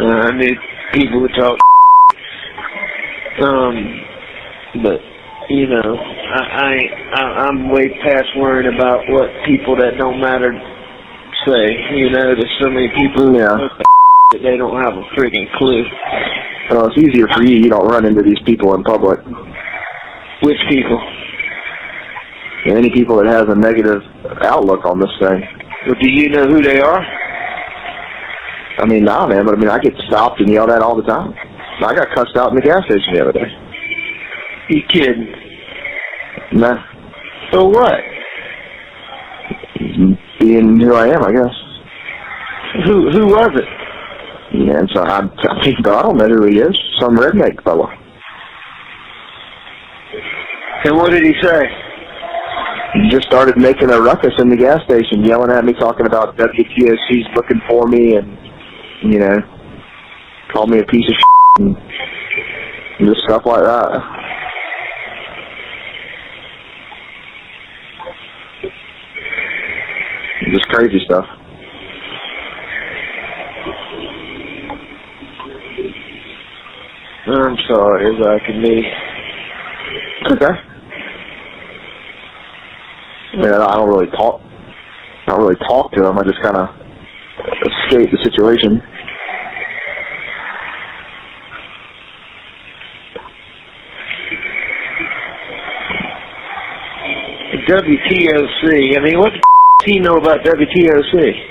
I knew people would talk. But you know, I'm way past worrying about what people that don't matter say. You know, there's so many people that they don't have a freaking clue. Well, it's easier for you. You don't run into these people in public. Which people? Any people that has a negative outlook on this thing. Well, do you know who they are? I mean, nah, man, but I mean, I get stopped and yelled at all the time. I got cussed out in the gas station the other day. You kidding? Nah. For what? Being who I am, I guess. Who was it? Yeah, and so I don't know who he is. Some redneck fella. And what did he say? He just started making a ruckus in the gas station, yelling at me, talking about WTOC's looking for me, and, you know, called me a piece of shit and just stuff like that. Just crazy stuff. I'm sorry, as I can be. Okay. Yeah, I don't really talk to him. I just kind of escape the situation. WTOC. I mean, what the does he know about WTOC?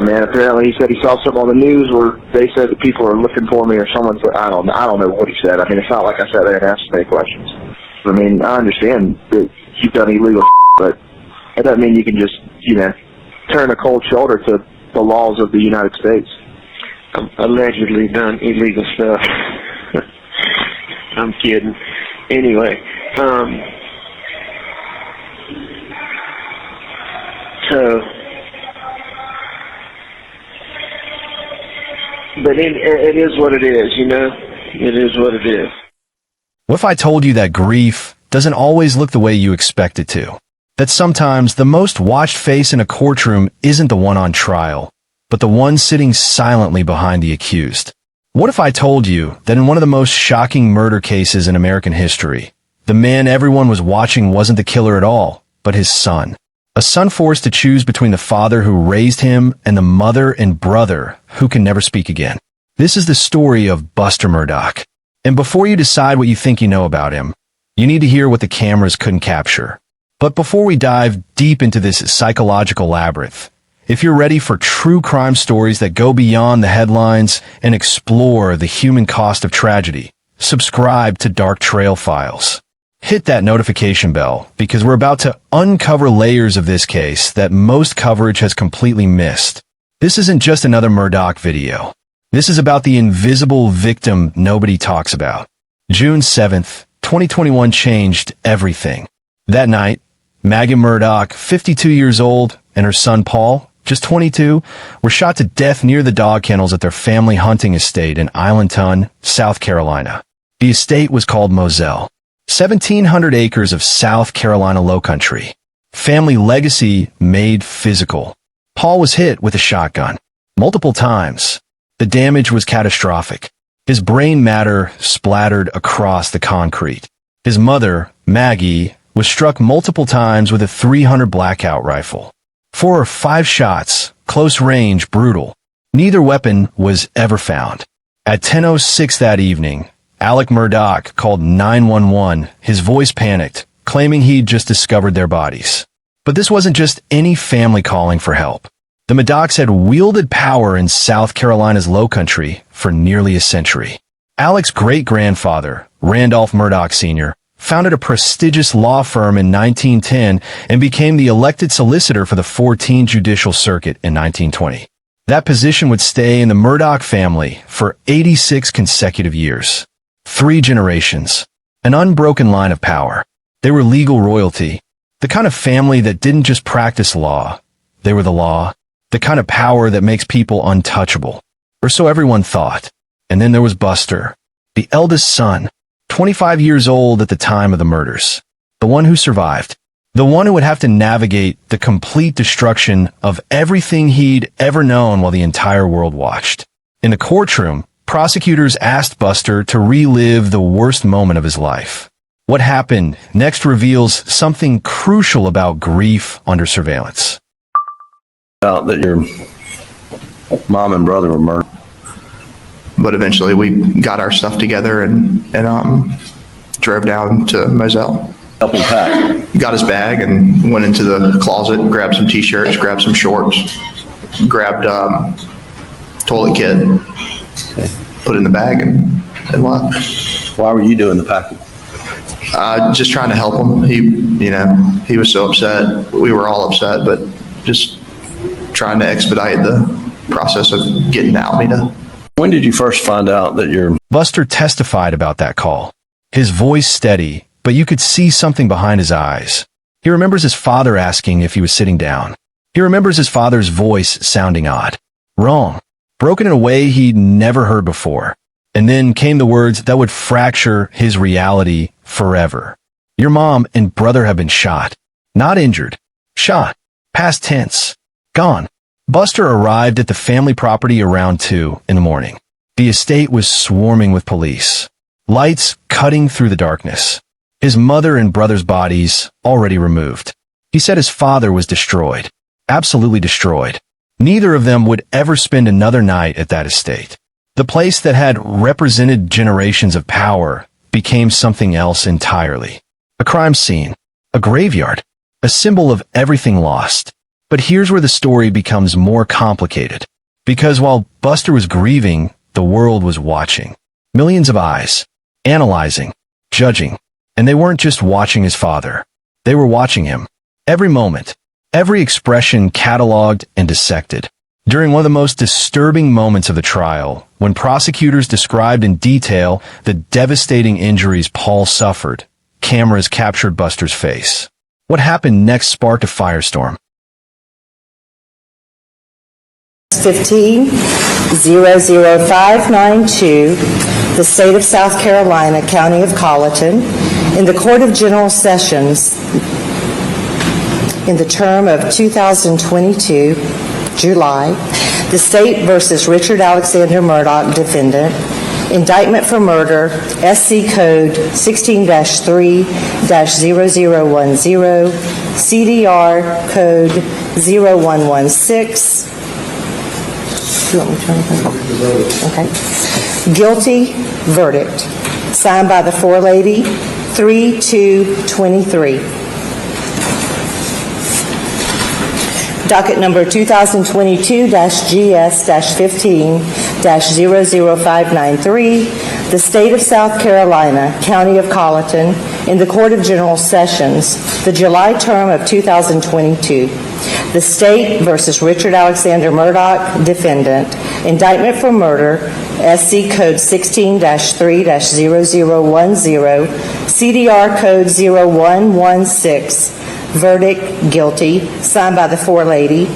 Man, apparently he said he saw something on the news where they said that people are looking for me, or someone's. I don't know what he said. I mean, it's not like I sat there and asked any questions. I mean, I understand that you've done illegal, but that doesn't mean you can just, you know, turn a cold shoulder to the laws of the United States. Allegedly done illegal stuff. I'm kidding. Anyway, but it is what it is, you know? It is what it is. What if I told you that grief doesn't always look the way you expect it to? That sometimes the most watched face in a courtroom isn't the one on trial, but the one sitting silently behind the accused? What if I told you that in one of the most shocking murder cases in American history, the man everyone was watching wasn't the killer at all, but his son? A son forced to choose between the father who raised him and the mother and brother who can never speak again. This is the story of Buster Murdaugh. And before you decide what you think you know about him, you need to hear what the cameras couldn't capture. But before we dive deep into this psychological labyrinth, if you're ready for true crime stories that go beyond the headlines and explore the human cost of tragedy, subscribe to Dark Trail Files. Hit that notification bell because we're about to uncover layers of this case that most coverage has completely missed. This isn't just another Murdaugh video. This is about the invisible victim nobody talks about. June 7th, 2021 changed everything. That night, Maggie Murdaugh, 52 years old, and her son Paul, just 22, were shot to death near the dog kennels at their family hunting estate in Islandton, South Carolina. The estate was called Moselle. 1,700 acres of South Carolina lowcountry. Family legacy made physical. Paul was hit with a shotgun. Multiple times. The damage was catastrophic. His brain matter splattered across the concrete. His mother, Maggie, was struck multiple times with a .300 blackout rifle. 4 or 5 shots, close range, brutal. Neither weapon was ever found. At 10:06 that evening, Alec Murdaugh called 911, his voice panicked, claiming he'd just discovered their bodies. But this wasn't just any family calling for help. The Murdaughs had wielded power in South Carolina's lowcountry for nearly a century. Alec's great-grandfather, Randolph Murdaugh Sr., founded a prestigious law firm in 1910 and became the elected solicitor for the 14th Judicial Circuit in 1920. That position would stay in the Murdaugh family for 86 consecutive years. 3 generations. An unbroken line of power. They were legal royalty. The kind of family that didn't just practice law. They were the law. The kind of power that makes people untouchable. Or so everyone thought. And then there was Buster, the eldest son, 25 years old at the time of the murders. The one who survived. The one who would have to navigate the complete destruction of everything he'd ever known while the entire world watched. In the courtroom, prosecutors asked Buster to relive the worst moment of his life. What happened next reveals something crucial about grief under surveillance. Out that your mom and brother were murdered. But eventually we got our stuff together and drove down to Moselle. Help him pack. Got his bag and went into the closet, grabbed some t-shirts, grabbed some shorts, grabbed toilet kit, put it in the bag and left. Why were you doing the packing? Just trying to help him. He was so upset. We were all upset, but just trying to expedite the process of getting Alameda. When did you first find out that your... Buster testified about that call. His voice steady, but you could see something behind his eyes. He remembers his father asking if he was sitting down. He remembers his father's voice sounding odd, wrong, broken in a way he'd never heard before. And then came the words that would fracture his reality forever. Your mom and brother have been shot. Not injured. Shot. Past tense. Gone. Buster arrived at the family property around 2 in the morning. The estate was swarming with police. Lights cutting through the darkness. His mother and brother's bodies already removed. He said his father was destroyed. Absolutely destroyed. Neither of them would ever spend another night at that estate. The place that had represented generations of power became something else entirely. A crime scene. A graveyard. A symbol of everything lost. But here's where the story becomes more complicated. Because while Buster was grieving, the world was watching. Millions of eyes. Analyzing. Judging. And they weren't just watching his father. They were watching him. Every moment. Every expression cataloged and dissected. During one of the most disturbing moments of the trial, when prosecutors described in detail the devastating injuries Paul suffered, cameras captured Buster's face. What happened next sparked a firestorm. 15-00592, the State of South Carolina, County of Colleton, in the Court of General Sessions, in the term of 2022, July, the State versus Richard Alexander Murdaugh, defendant, indictment for murder, SC Code 16-3-0010, CDR Code 0116. You want me to turn it on? Okay. Guilty verdict. Signed by the forelady, 3-2-23. Docket number 2022-GS-15-00593, the State of South Carolina, County of Colleton, in the Court of General Sessions, the July term of 2022. The State versus Richard Alexander Murdaugh, defendant, indictment for murder, SC Code 16-3-0010, CDR Code 0116, verdict guilty, signed by the forelady,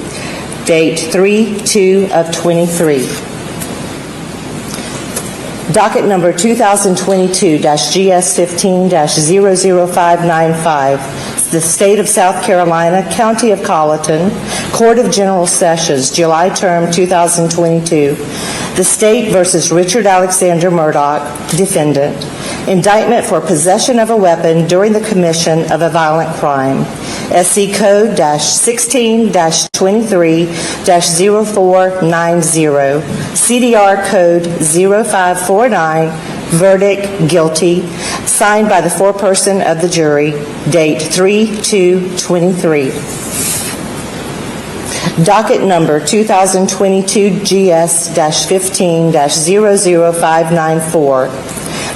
date 3/2/23. Docket number 2022-GS-15-00595, the State of South Carolina, County of Colleton, Court of General Sessions, July term 2022. The State versus Richard Alexander Murdaugh, defendant. Indictment for possession of a weapon during the commission of a violent crime. SC Code -16-23-0490, CDR Code 0549, verdict guilty, signed by the foreperson of the jury, date 3/2/23. Docket number 2022-GS-15-00594.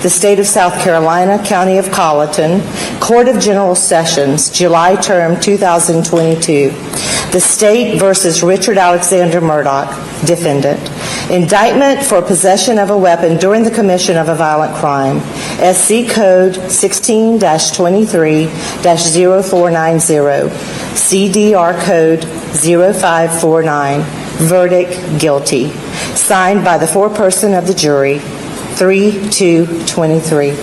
The State of South Carolina, County of Colleton, Court of General Sessions, July term 2022. The State versus Richard Alexander Murdaugh, defendant. Indictment for possession of a weapon during the commission of a violent crime. SC Code 16-23-0490. CDR Code 0549. Verdict guilty. Signed by the foreperson of the jury, 3/2/23.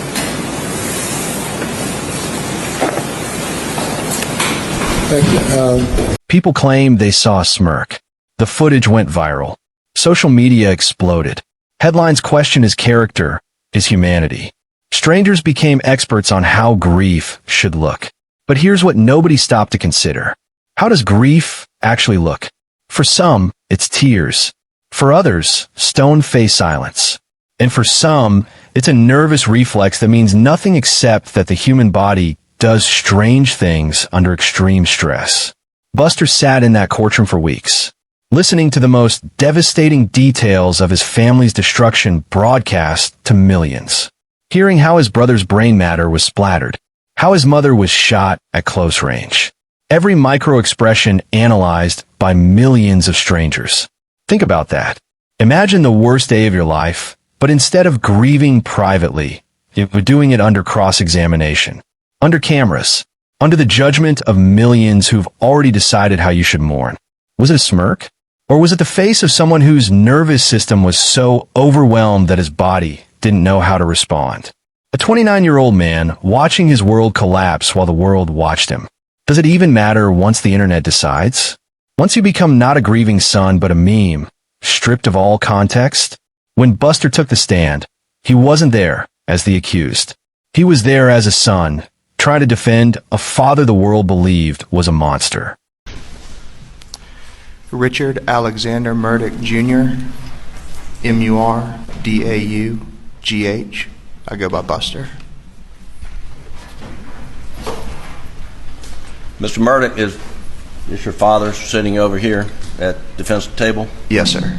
People claim they saw a smirk. The footage went viral. Social media exploded. Headlines questioned his character, his humanity. Strangers became experts on how grief should look. But here's what nobody stopped to consider. How does grief actually look? For some, it's tears. For others, stone-faced silence. And for some, it's a nervous reflex that means nothing except that the human body does strange things under extreme stress. Buster sat in that courtroom for weeks, listening to the most devastating details of his family's destruction broadcast to millions. Hearing how his brother's brain matter was splattered, how his mother was shot at close range. Every micro-expression analyzed by millions of strangers. Think about that. Imagine the worst day of your life, but instead of grieving privately, you were doing it under cross-examination, under cameras, under the judgment of millions who've already decided how you should mourn. Was it a smirk? Or was it the face of someone whose nervous system was so overwhelmed that his body didn't know how to respond? A 29-year-old man watching his world collapse while the world watched him. Does it even matter once the internet decides? Once you become not a grieving son but a meme, stripped of all context? When Buster took the stand, he wasn't there as the accused. He was there as a son, trying to defend a father the world believed was a monster. Richard Alexander Murdaugh, Jr., M-U-R-D-A-U-G-H. I go by Buster. Mr. Murdaugh, is your father sitting over here at the defense table? Yes, sir.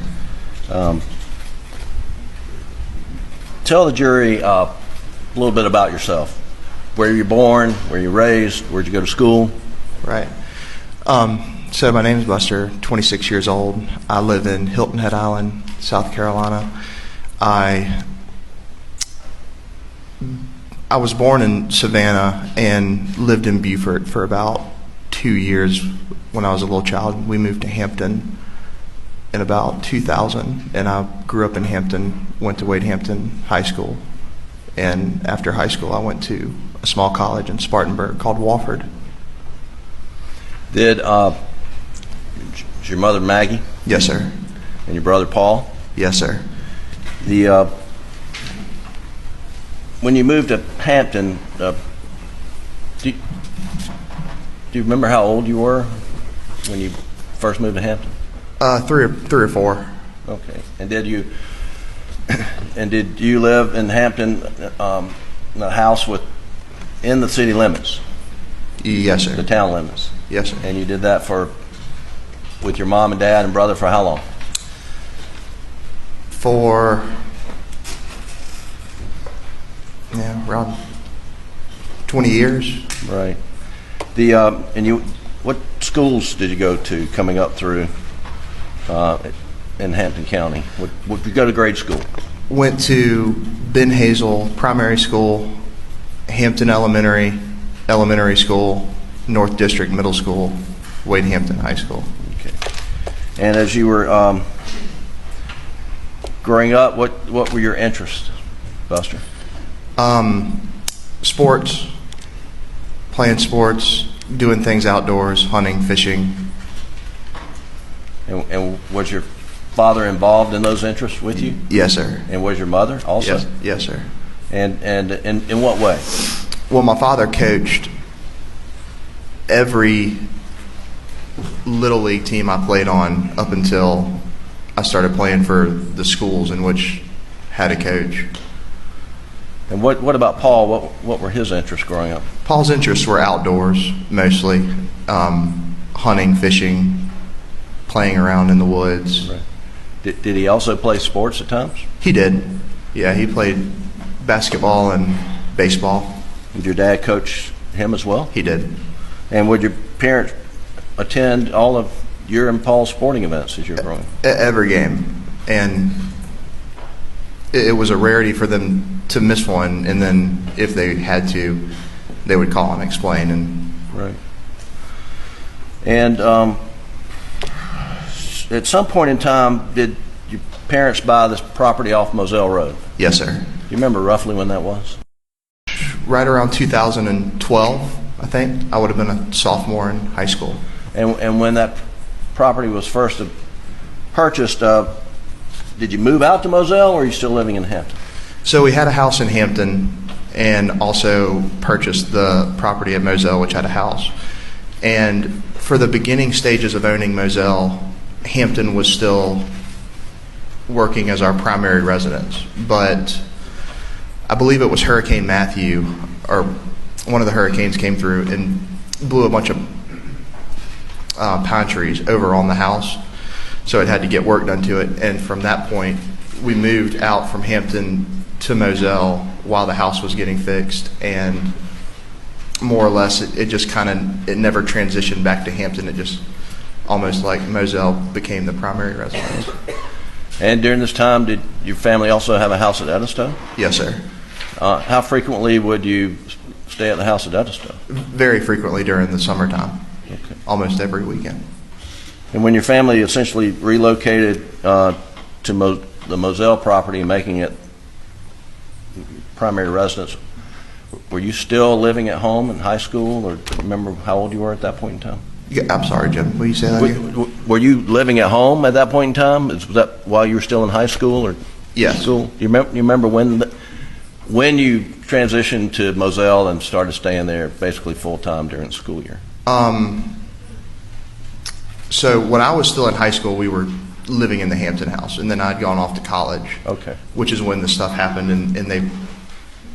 Tell the jury a little bit about yourself. Where you born, where you raised, where'd you go to school? Right. So my name is Buster, 26 years old. I live in Hilton Head Island, South Carolina. I was born in Savannah and lived in Beaufort for about 2 years when I was a little child. We moved to Hampton in about 2000, and I grew up in Hampton, went to Wade Hampton High School, and after high school I went to a small college in Spartanburg called Wofford. Is your mother Maggie? Yes, sir. And your brother Paul? Yes, sir. When you moved to Hampton, do you remember how old you were when you first moved to Hampton? Three or four. Okay. And did you live in Hampton in a house in the city limits? Yes, sir. The town limits? Yes, sir. And you did that with your mom and dad and brother for how long? For around 20 years. Right. What schools did you go to coming up through in Hampton County? What did you go to grade school? Went to Ben Hazel Primary School, Hampton Elementary School, North District Middle School, Wade Hampton High School. Okay. And as you were growing up, what were your interests, Buster? Sports, playing sports, doing things outdoors, hunting, fishing. And was your father involved in those interests with you? Yes, sir. And was your mother also? Yes, sir. And in what way? Well, my father coached every Little League team I played on up until I started playing for the schools in which had a coach. And what about Paul? What were his interests growing up? Paul's interests were outdoors, mostly. Hunting, fishing, playing around in the woods. Right. Did he also play sports at times? He did. Yeah, he played basketball and baseball. Did your dad coach him as well? He did. And would your parents attend all of your and Paul's sporting events as you were growing up? Every game. And it was a rarity for them to miss one, and then if they had to, they would call and explain. And right. And at some point in time, did your parents buy this property off Moselle Road? Yes, sir. Do you remember roughly when that was? Right around 2012, I think. I would have been a sophomore in high school. And when that property was first purchased, did you move out to Moselle, or are you still living in Hampton? So we had a house in Hampton and also purchased the property at Moselle, which had a house. And for the beginning stages of owning Moselle, Hampton was still working as our primary residence. But I believe it was Hurricane Matthew, or one of the hurricanes came through and blew a bunch of pine trees over on the house. So it had to get work done to it. And from that point, we moved out from Hampton to Moselle while the house was getting fixed. And more or less, it just kind of, it never transitioned back to Hampton. It just almost like Moselle became the primary residence. And during this time, did your family also have a house at Edisto? Yes, sir. How frequently would you stay at the house at Edisto? Very frequently during the summertime. Okay. Almost every weekend. And when your family essentially relocated to the Moselle property, making it primary residence, were you still living at home in high school, or do you remember how old you were at that point in time? Yeah, I'm sorry, Jim. Will you say that again? Were you living at home at that point in time? Was that while you were still in high school, or Yes. school? You remember when you transitioned to Moselle and started staying there basically full time during the school year? So when I was still in high school, we were living in the Hampton house, and then I'd gone off to college. Okay. Which is when the stuff happened, and they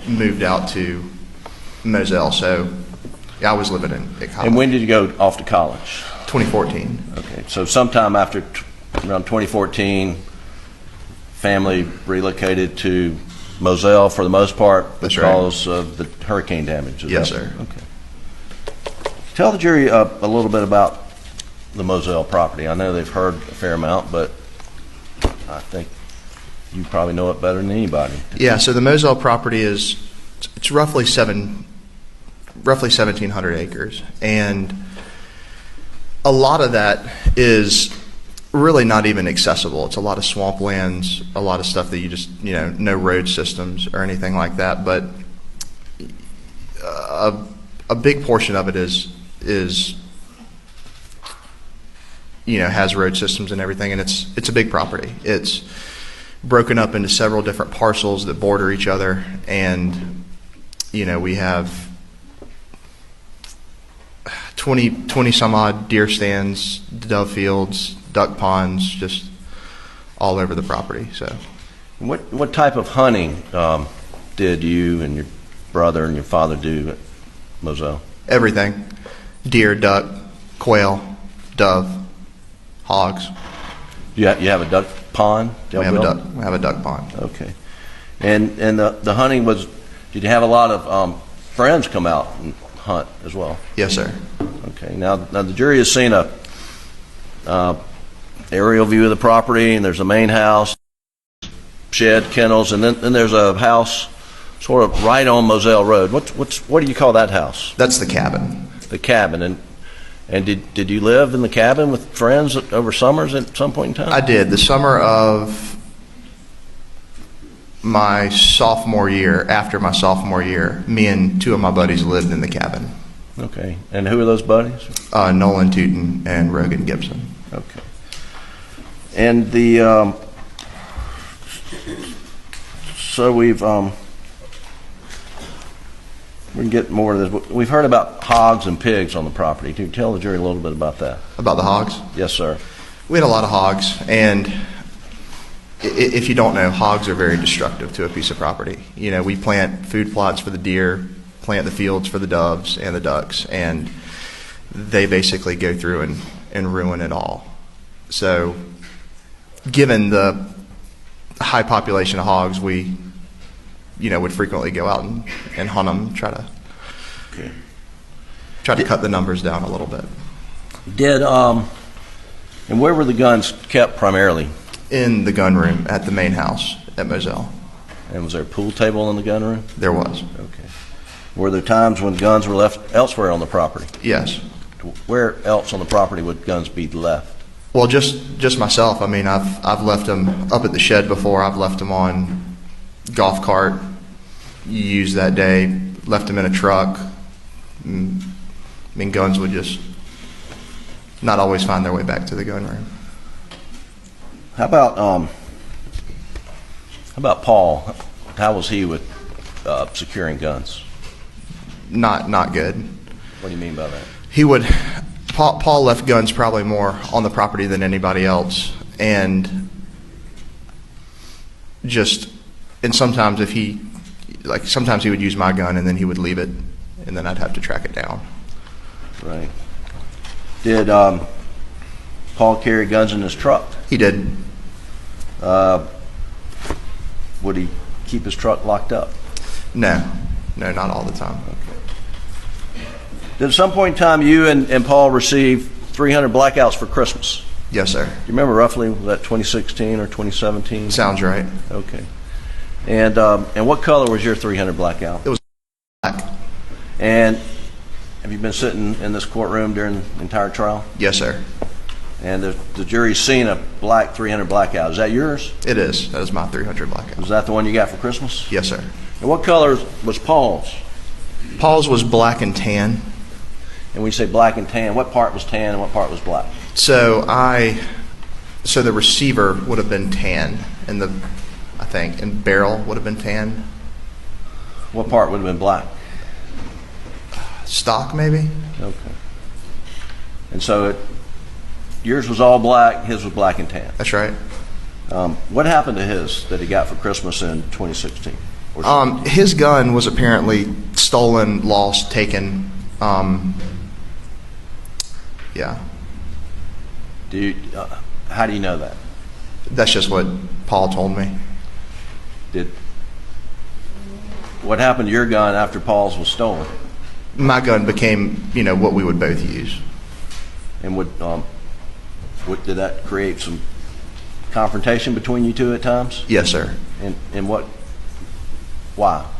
moved out to Moselle. So yeah, I was living at college. And when did you go off to college? 2014. Okay, so sometime after around 2014, family relocated to Moselle for the most part That's right. because of the hurricane damage. Yes, sir. Okay. Tell the jury a little bit about the Moselle property. I know they've heard a fair amount, but I think you probably know it better than anybody. Yeah, so the Moselle property it's roughly 1,700 acres, and a lot of that is really not even accessible. It's a lot of swamplands, a lot of stuff that you just, no road systems or anything like that, but a big portion of it is has road systems and everything, and it's a big property. It's broken up into several different parcels that border each other, and we have 20 some odd deer stands, dove fields, duck ponds, just all over the property. So What type of hunting did you and your brother and your father do at Moselle? everything: deer, duck, quail, dove, hogs. You have a duck pond? We have a duck pond. Okay. And the hunting was, did you have a lot of friends come out and hunt as well? Yes, sir. Okay. Now the jury has seen a aerial view of the property, and there's a main house, shed, kennels, and then there's a house sort of right on Moselle Road. What do you call that house? That's the cabin. The cabin. And did you live in the cabin with friends over summers at some point in time? I did. The summer of my sophomore year, after my sophomore year, me and two of my buddies lived in the cabin. Okay. And who are those buddies? Nolan Tootin and Rogan Gibson. Okay. And so we can get more of this. We've heard about hogs and pigs on the property. Can you tell the jury a little bit about that? About the hogs? Yes, sir. We had a lot of hogs, and if you don't know, hogs are very destructive to a piece of property. We plant food plots for the deer, plant the fields for the doves and the ducks, and they basically go through and ruin it all. So given the high population of hogs, we would frequently go out and hunt them, try to cut the numbers down a little bit. And where were the guns kept primarily? In the gun room at the main house at Moselle. And was there a pool table in the gun room? There was. Okay. Were there times when guns were left elsewhere on the property? Yes. Where else on the property would guns be left? Well, just myself. I mean, I've left them up at the shed before. I've left them on golf cart used that day. Left them in a truck. I mean, guns would just not always find their way back to the gun room. How about How about Paul? How was he with securing guns? Not good. What do you mean by that? Paul left guns probably more on the property than anybody else, and sometimes sometimes he would use my gun and then he would leave it, and then I'd have to track it down. Right. Did Paul carry guns in his truck? He did. Would he keep his truck locked up? No, not all the time. Did at some point in time you and Paul receive 300 blackouts for Christmas? Yes, sir. Do you remember roughly, was that 2016 or 2017? Sounds right. Okay. And what color was your 300 blackout? It was black. And have you been sitting in this courtroom during the entire trial? Yes, sir. And the jury's seen a black 300 blackout. Is that yours? It is. That is my 300 blackout. Was that the one you got for Christmas? Yes, sir. And what color was Paul's? Paul's was black and tan. And when you say black and tan, what part was tan and what part was black? So the receiver would have been tan, and barrel would have been tan. What part would have been black? Stock, maybe. Okay. And so yours was all black, his was black and tan. That's right. What happened to his that he got for Christmas in 2016? His gun was apparently stolen, lost, taken. Yeah. How do you know that? That's just what Paul told me. What happened to your gun after Paul's was stolen? My gun became, what we would both use. And did that create some confrontation between you two at times? Yes, sir. And why?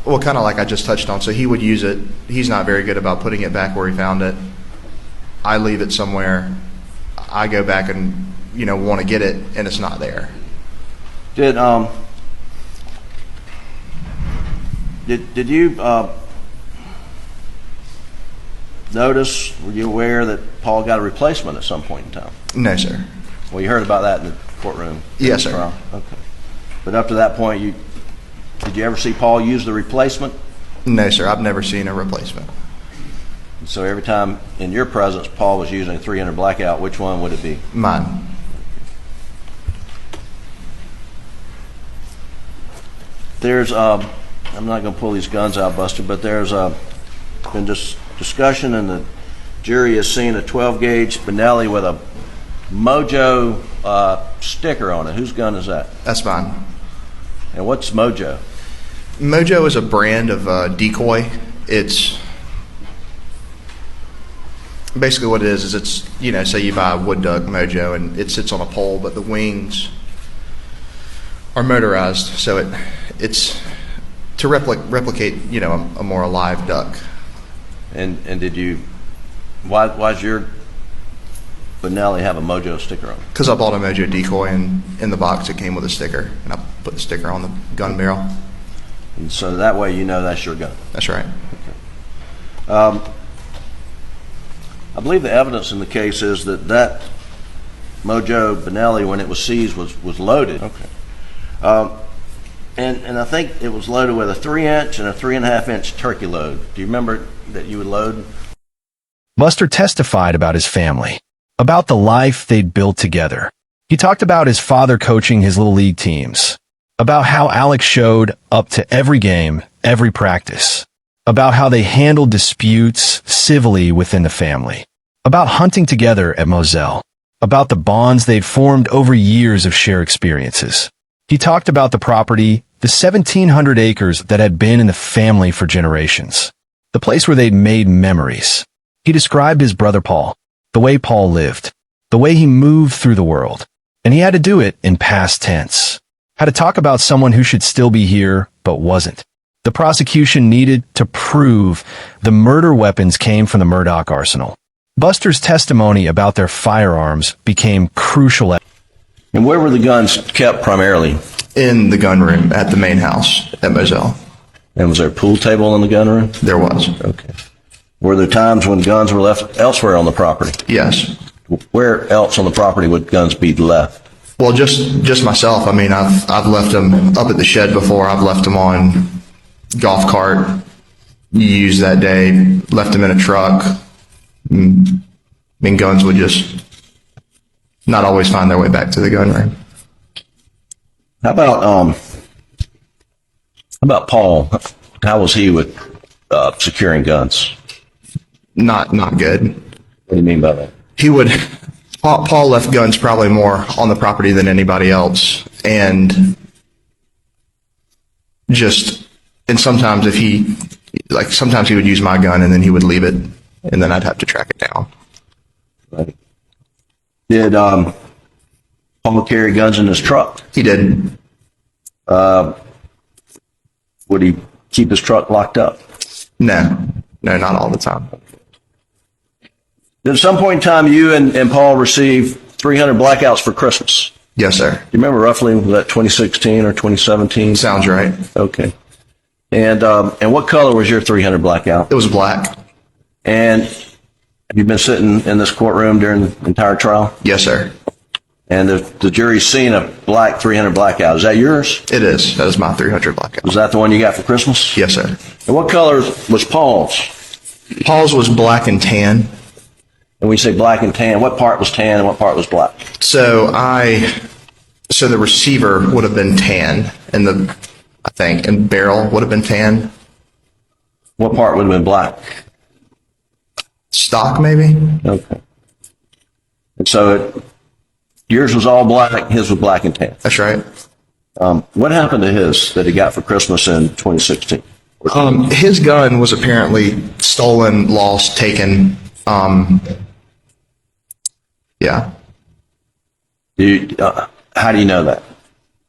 Well, kind of like I just touched on. So he would use it. He's not very good about putting it back where he found it. I leave it somewhere. I go back and, want to get it, and it's not there. Did you notice, were you aware that Paul got a replacement at some point in time? No, sir. Well, you heard about that in the courtroom? Yes, sir. Trial. Okay. But up to that point, did you ever see Paul use the replacement? No, sir. I've never seen a replacement. So every time in your presence Paul was using a 300 blackout, which one would it be? Mine. There's, I'm not going to pull these guns out, Buster, but there's been discussion, and the jury has seen a 12-gauge Benelli with a Mojo sticker on it. Whose gun is that? That's mine. And what's Mojo? Mojo is a brand of decoy. It's basically what it is it's, say you buy a wood duck Mojo and it sits on a pole, but the wings are motorized, so it's to replicate, a more alive duck. And why does your Benelli have a Mojo sticker on it? Because I bought a Mojo decoy, and in the box it came with a sticker, and I put the sticker on the gun barrel. And so that way that's your gun. That's right. Okay. I believe the evidence in the case is that Mojo Benelli, when it was seized, was loaded. Okay. And I think it was loaded with a 3-inch and a 3.5-inch turkey load. Do you remember that you would load? Buster testified about his family, about the life they'd built together. He talked about his father coaching his little league teams, about how Alex showed up to every game, every practice, about how they handled disputes civilly within the family, about hunting together at Moselle, about the bonds they'd formed over years of shared experiences. He talked about the property, the 1,700 acres that had been in the family for generations, the place where they'd made memories. He described his brother Paul, the way Paul lived, the way he moved through the world, and he had to do it in past tense. Had to talk about someone who should still be here, but wasn't. The prosecution needed to prove the murder weapons came from the Murdaugh arsenal. Buster's testimony about their firearms became crucial. And where were the guns kept primarily? In the gun room at the main house at Moselle. And was there a pool table in the gun room? There was. Okay. Were there times when guns were left elsewhere on the property? Yes. Where else on the property would guns be left? Well, just myself. I mean, I've left them up at the shed before. I've left them on golf cart used that day. Left them in a truck. I mean, guns would just not always find their way back to the gun range. How about Paul? How was he with securing guns? Not good. What do you mean by that? He would. Paul left guns probably more on the property than anybody else, and sometimes sometimes he would use my gun and then he would leave it, and then I'd have to track it down. Right. Did Paul carry guns in his truck? He did. Would he keep his truck locked up? No, not all the time. At some point in time, you and Paul received 300 blackouts for Christmas. Yes, sir. Do you remember roughly, was that 2016 or 2017? Sounds right. Okay. And what color was your 300 blackout? It was black. And have you been sitting in this courtroom during the entire trial? Yes, sir. And the jury's seen a black 300 blackout. Is that yours? It is. That is my 300 blackout. Was that the one you got for Christmas? Yes, sir. And what color was Paul's? Paul's was black and tan. And when you say black and tan, what part was tan and what part was black? So the receiver would have been tan, and and barrel would have been tan. What part would have been black? Stock, maybe? Okay. And so yours was all black, his was black and tan. That's right. What happened to his that he got for Christmas in 2016? His gun was apparently stolen, lost, taken. Yeah. How do you know that?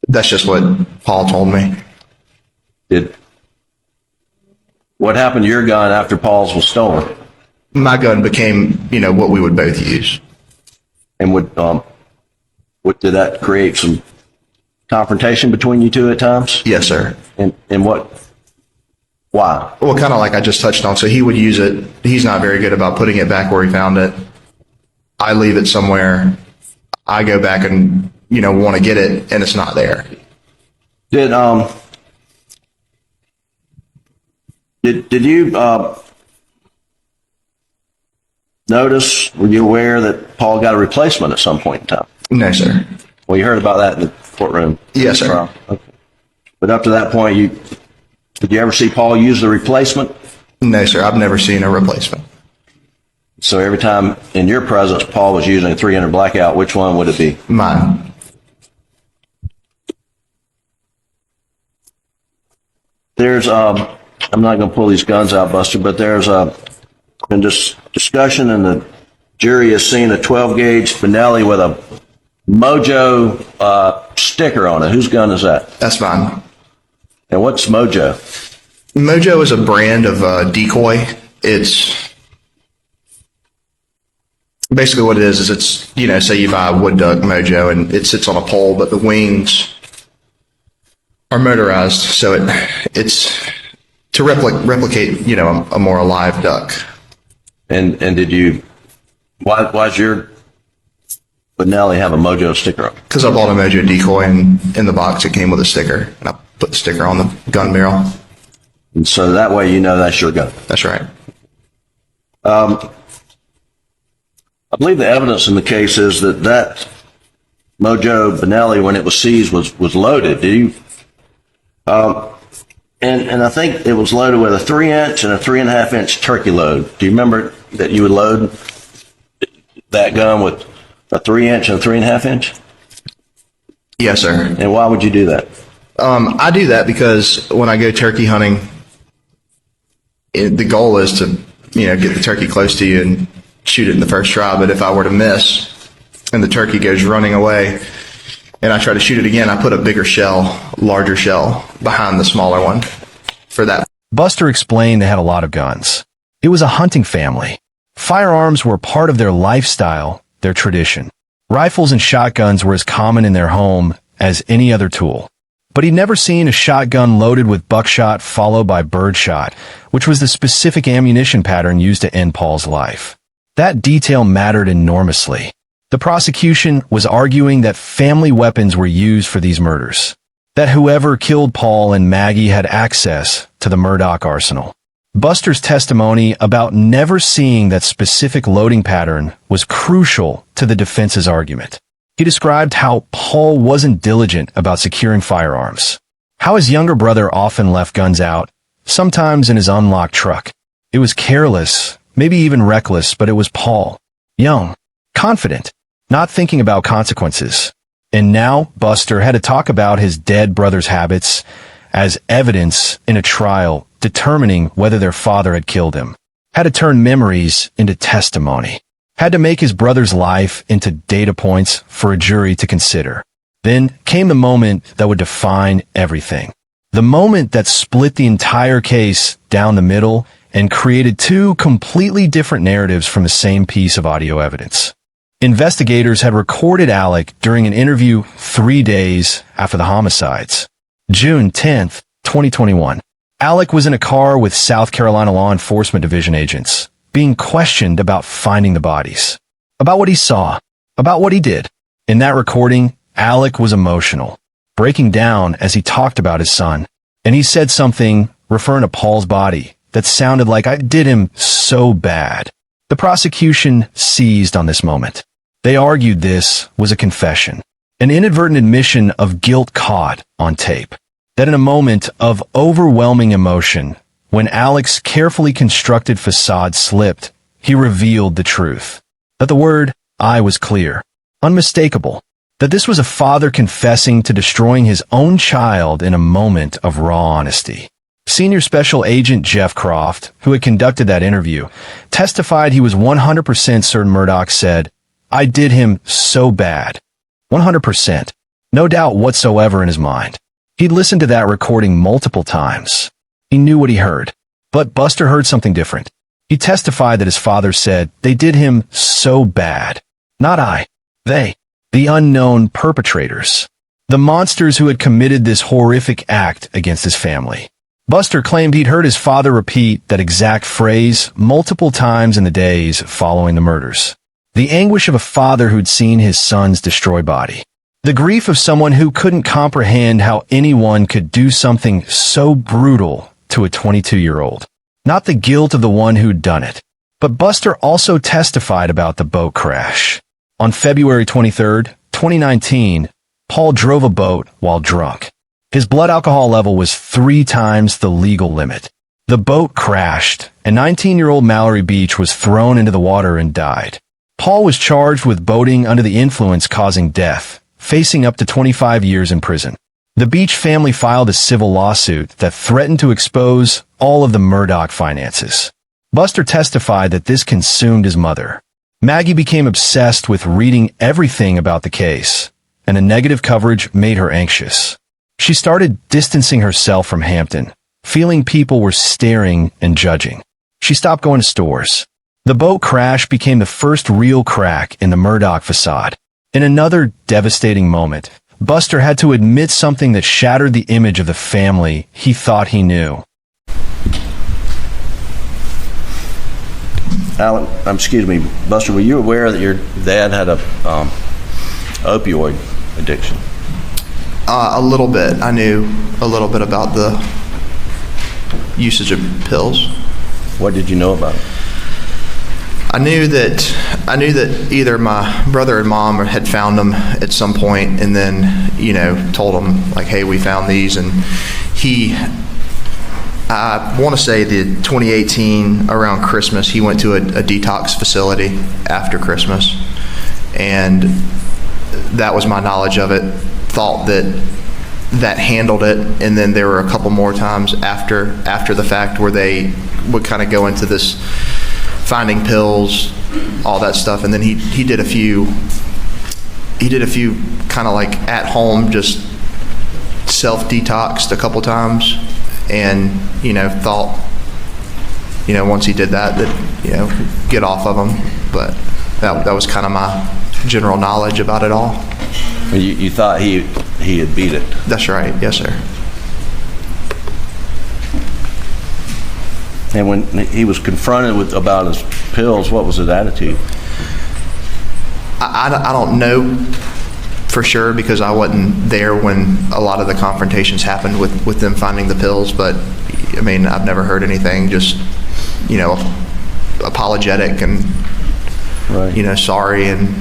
That's just what Paul told me. What happened to your gun after Paul's was stolen? My gun became, what we would both use. And did that create some confrontation between you two at times? Yes, sir. And why? Well, kind of like I just touched on. So he would use it. He's not very good about putting it back where he found it. I leave it somewhere. I go back and, want to get it, and it's not there. Did you notice, were you aware that Paul got a replacement at some point in time? No, sir. Well, you heard about that in the courtroom. Yes, sir. Okay. But up to that point, did you ever see Paul use the replacement? No, sir. I've never seen a replacement. So every time in your presence Paul was using a 300 blackout, which one would it be? Mine. There's I'm not going to pull these guns out, Buster, but there's been discussion, and the jury has seen a 12-gauge Benelli with a Mojo sticker on it. Whose gun is that? That's mine. And what's Mojo? Mojo is a brand of decoy. It's basically what it is it's, say you buy a wood duck Mojo and it sits on a pole, but the wings are motorized, so it's to replicate, a more alive duck. And did you? Why's your Benelli have a Mojo sticker on? Because I bought a Mojo decoy, and in the box it came with a sticker, and I put the sticker on the gun barrel. And so that way you know that's your gun. That's right. I believe the evidence in the case is that Mojo Benelli, when it was seized, was loaded. Do you? And I think it was loaded with a 3-inch and a 3.5-inch turkey load. Do you remember that you would load that gun with a 3-inch and a 3.5-inch? Yes, sir. And why would you do that? I do that because when I go turkey hunting, the goal is to, get the turkey close to you and shoot it in the first try. But if I were to miss and the turkey goes running away and I try to shoot it again, I put a larger shell behind the smaller one for that. Buster explained they had a lot of guns. It was a hunting family. Firearms were part of their lifestyle, their tradition. Rifles and shotguns were as common in their home as any other tool. But he'd never seen a shotgun loaded with buckshot followed by birdshot, which was the specific ammunition pattern used to end Paul's life. That detail mattered enormously. The prosecution was arguing that family weapons were used for these murders, that whoever killed Paul and Maggie had access to the Murdaugh arsenal. Buster's testimony about never seeing that specific loading pattern was crucial to the defense's argument. He described how Paul wasn't diligent about securing firearms, how his younger brother often left guns out, sometimes in his unlocked truck. It was careless, maybe even reckless, but it was Paul. Young, confident, not thinking about consequences. And now Buster had to talk about his dead brother's habits as evidence in a trial determining whether their father had killed him. Had to turn memories into testimony. Had to make his brother's life into data points for a jury to consider. Then came the moment that would define everything. The moment that split the entire case down the middle and created two completely different narratives from the same piece of audio evidence. Investigators had recorded Alec during an interview 3 days after the homicides. June 10th, 2021. Alec was in a car with South Carolina Law Enforcement Division agents, being questioned about finding the bodies, about what he saw, about what he did. In that recording, Alec was emotional, breaking down as he talked about his son. And he said something, referring to Paul's body, that sounded like, "I did him so bad." The prosecution seized on this moment. They argued this was a confession, an inadvertent admission of guilt caught on tape. That in a moment of overwhelming emotion, when Alec's carefully constructed facade slipped, he revealed the truth. That the word "I" was clear, unmistakable. That this was a father confessing to destroying his own child in a moment of raw honesty. Senior Special Agent Jeff Croft, who had conducted that interview, testified he was 100% certain Murdaugh said, "I did him so bad." 100%. No doubt whatsoever in his mind. He'd listened to that recording multiple times. He knew what he heard. But Buster heard something different. He testified that his father said, "They did him so bad." Not I. They. The unknown perpetrators. The monsters who had committed this horrific act against his family. Buster claimed he'd heard his father repeat that exact phrase multiple times in the days following the murders. The anguish of a father who'd seen his son's destroyed body. The grief of someone who couldn't comprehend how anyone could do something so brutal to a 22-year-old. Not the guilt of the one who'd done it. But Buster also testified about the boat crash. On February 23rd, 2019, Paul drove a boat while drunk. His blood alcohol level was 3 times the legal limit. The boat crashed, and 19-year-old Mallory Beach was thrown into the water and died. Paul was charged with boating under the influence causing death, facing up to 25 years in prison. The Beach family filed a civil lawsuit that threatened to expose all of the Murdaugh finances. Buster testified that this consumed his mother. Maggie became obsessed with reading everything about the case, and the negative coverage made her anxious. She started distancing herself from Hampton, feeling people were staring and judging. She stopped going to stores. The boat crash became the first real crack in the Murdaugh facade. In another devastating moment, Buster had to admit something that shattered the image of the family he thought he knew. Buster, were you aware that your dad had a opioid addiction? A little bit. I knew a little bit about the usage of pills. What did you know about it? I knew that either my brother and mom had found them at some point, and then told them like, "Hey, we found these." And I want to say the 2018 around Christmas, he went to a detox facility after Christmas, and that was my knowledge of it. Thought that handled it, and then there were a couple more times after the fact where they would kind of go into this finding pills, all that stuff, and then he did a few kind of like at home, just self-detoxed a couple times, and thought once he did that get off of them. But that was kind of my general knowledge about it all. You thought he had beat it? That's right. Yes, sir. And when he was confronted about his pills, what was his attitude? I don't know for sure because I wasn't there when a lot of the confrontations happened with them finding the pills, but I mean, I've never heard anything, just, you know, apologetic and, Right. you know, sorry, and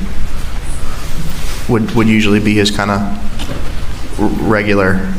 would usually be his kind of regular,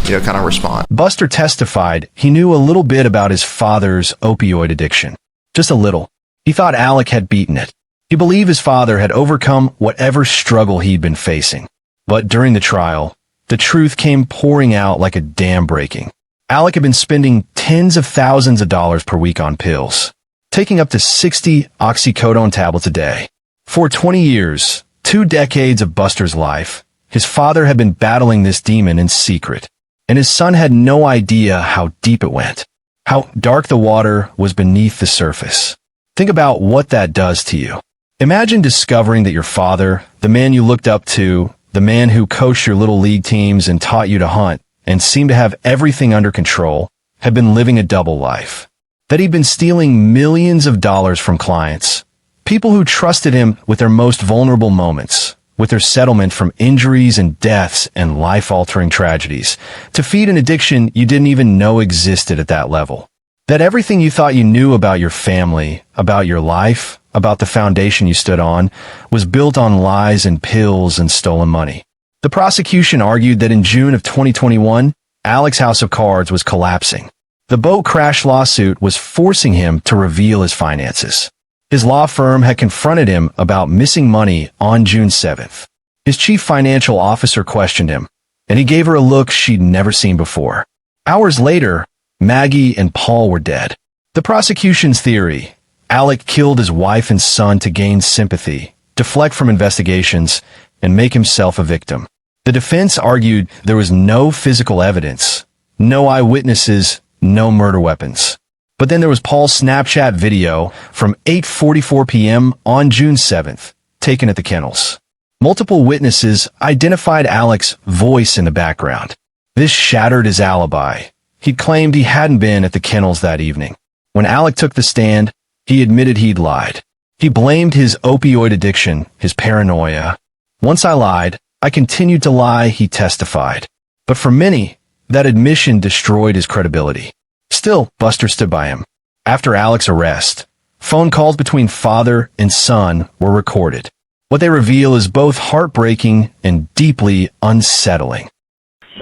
you know, kind of response. Buster testified he knew a little bit about his father's opioid addiction. Just a little. He thought Alec had beaten it. He believed his father had overcome whatever struggle he'd been facing. But during the trial, the truth came pouring out like a dam breaking. Alec had been spending tens of thousands of dollars per week on pills, taking up to 60 oxycodone tablets a day. For 20 years, 2 decades of Buster's life, his father had been battling this demon in secret, and his son had no idea how deep it went, how dark the water was beneath the surface. Think about what that does to you. Imagine discovering that your father, the man you looked up to, the man who coached your little league teams and taught you to hunt and seemed to have everything under control, had been living a double life. That he'd been stealing millions of dollars from clients, people who trusted him with their most vulnerable moments, with their settlement from injuries and deaths and life-altering tragedies, to feed an addiction you didn't even know existed at that level. That everything you thought you knew about your family, about your life, about the foundation you stood on, was built on lies and pills and stolen money. The prosecution argued that in June of 2021, Alec's house of cards was collapsing. The boat crash lawsuit was forcing him to reveal his finances. His law firm had confronted him about missing money on June 7th. His chief financial officer questioned him, and he gave her a look she'd never seen before. Hours later, Maggie and Paul were dead. The prosecution's theory: Alec killed his wife and son to gain sympathy, deflect from investigations, and make himself a victim. The defense argued there was no physical evidence, no eyewitnesses, no murder weapons. But then there was Paul's Snapchat video from 8:44 p.m. on June 7th, taken at the kennels. Multiple witnesses identified Alec's voice in the background. This shattered his alibi. He'd claimed he hadn't been at the kennels that evening. When Alec took the stand, he admitted he'd lied. He blamed his opioid addiction, his paranoia. "Once I lied, I continued to lie," he testified. But for many, that admission destroyed his credibility. Still, Buster stood by him. After Alec's arrest, phone calls between father and son were recorded. What they reveal is both heartbreaking and deeply unsettling.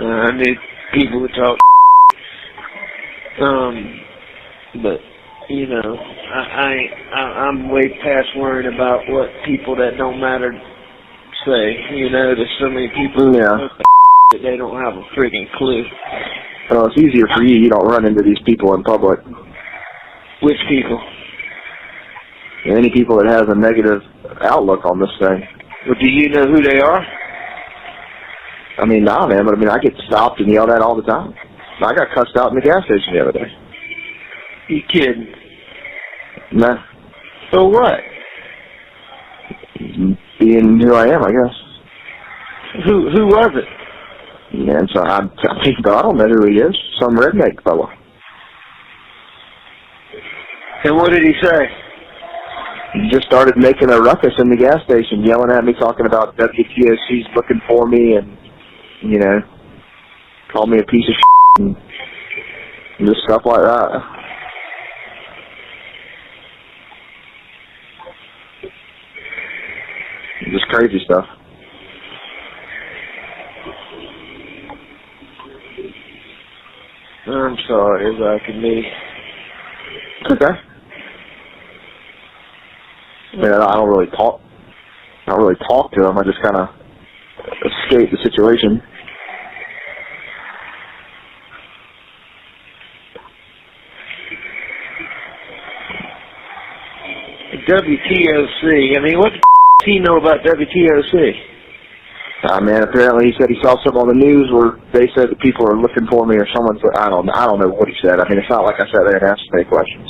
I knew people would talk, but you know, I'm way past worrying about what people that don't matter say. You know, there's so many people that they don't have a friggin' clue. Well, it's easier for you. You don't run into these people in public. Which people? Any people that has a negative outlook on this thing. Well, do you know who they are? I mean, nah, man, but I mean, I get stopped and yelled at all the time. I got cussed out in the gas station the other day. You kidding? Nah. So what? Being who I am, I guess. Who was it? Man, so I don't know who he is. Some redneck fella. And what did he say? He just started making a ruckus in the gas station, yelling at me, talking about WTOC's looking for me, and, you know, called me a piece of shit and just stuff like that. Just crazy stuff. I'm sorry as I can be. It's okay. I mean, I don't really talk to him. I just kind of escape the situation. WTOC. I mean, what the does he know about WTOC? Man, apparently he said he saw something on the news where they said that people are looking for me, or someone's. I don't know what he said. I mean, it's not like I sat there and asked any questions.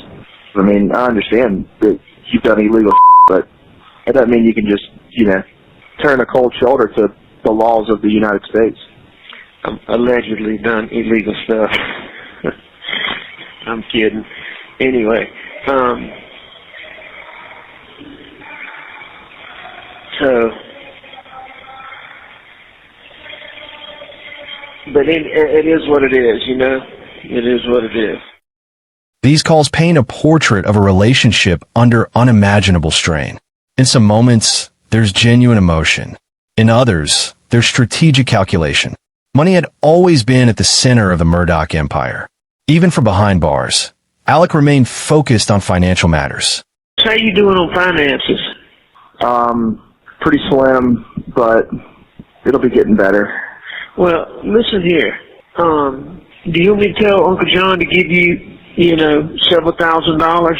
I mean, I understand that you've done illegal, but that doesn't mean you can just, you know, turn a cold shoulder to the laws of the United States. I'm allegedly done illegal stuff. I'm kidding. Anyway, So, but it is what it is, you know? It is what it is. These calls paint a portrait of a relationship under unimaginable strain. In some moments, there's genuine emotion. In others, there's strategic calculation. Money had always been at the center of the Murdaugh empire. Even from behind bars, Alec remained focused on financial matters. How you doing on finances? Pretty slim, but it'll be getting better. Well, listen here. Do you want me to tell Uncle John to give you, several $1,000s,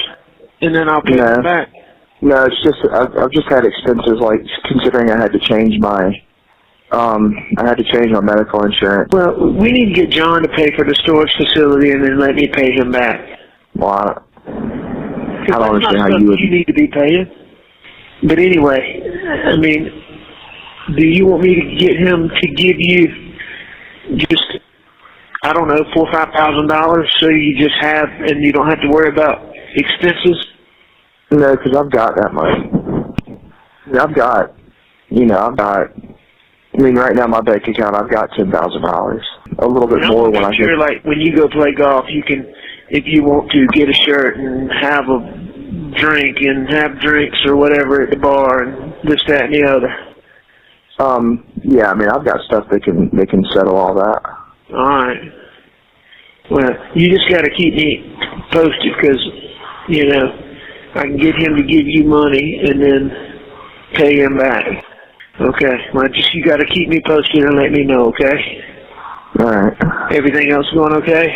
and then I'll pay him back? No, it's just I've just had expenses, like considering I had to change my medical insurance. Well, we need to get John to pay for the storage facility and then let me pay him back. Well, I don't understand how you would. You need to be paying. But anyway, I mean, do you want me to get him to give you just, I don't know, $4,000 or $5,000 so you just have, and you don't have to worry about expenses? No, because I've got that money. I mean, right now my bank account, I've got $10,000. A little bit more when I get. Like when you go play golf, you can, if you want to, get a shirt and have a drink and have drinks or whatever at the bar and this, that, and the other. Yeah, I mean, I've got stuff that can settle all that. All right. Well, you just got to keep me posted because, I can get him to give you money and then pay him back. Okay. Well, you got to keep me posted and let me know, okay? All right. Everything else going okay?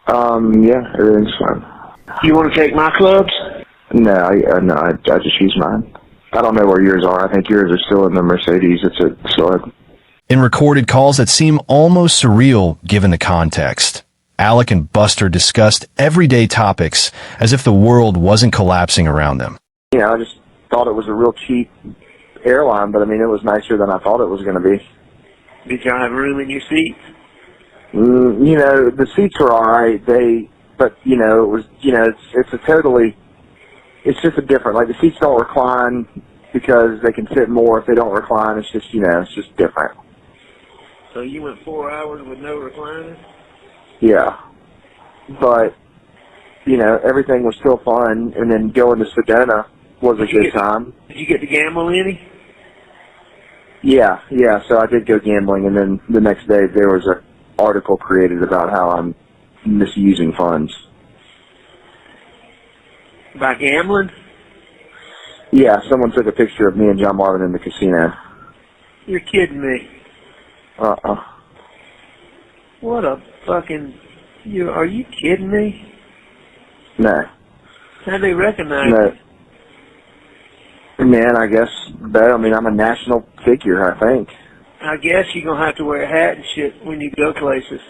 Yeah, everything's fine. You want to take my clubs? No, I just use mine. I don't know where yours are. I think yours are still in the Mercedes. It's a slug. In recorded calls that seem almost surreal given the context, Alec and Buster discussed everyday topics as if the world wasn't collapsing around them. I just thought it was a real cheap airline, but I mean, it was nicer than I thought it was going to be. Did y'all have room in your seats? The seats were all right. But it was, it's just a different, like the seats don't recline because they can fit more. If they don't recline, it's just, it's just different. So you went 4 hours with no recliner? Yeah. But, everything was still fun, and then going to Sedona was a good time. Did you get to gamble any? Yeah, so I did go gambling, and then the next day there was an article created about how I'm misusing funds. By gambling? Yeah, someone took a picture of me and John Marvin in the casino. You're kidding me. What a fucking... Are you kidding me? No. How'd they recognize you? Man, I guess, I'm a national figure, I think. I guess you're going to have to wear a hat and shit when you go places.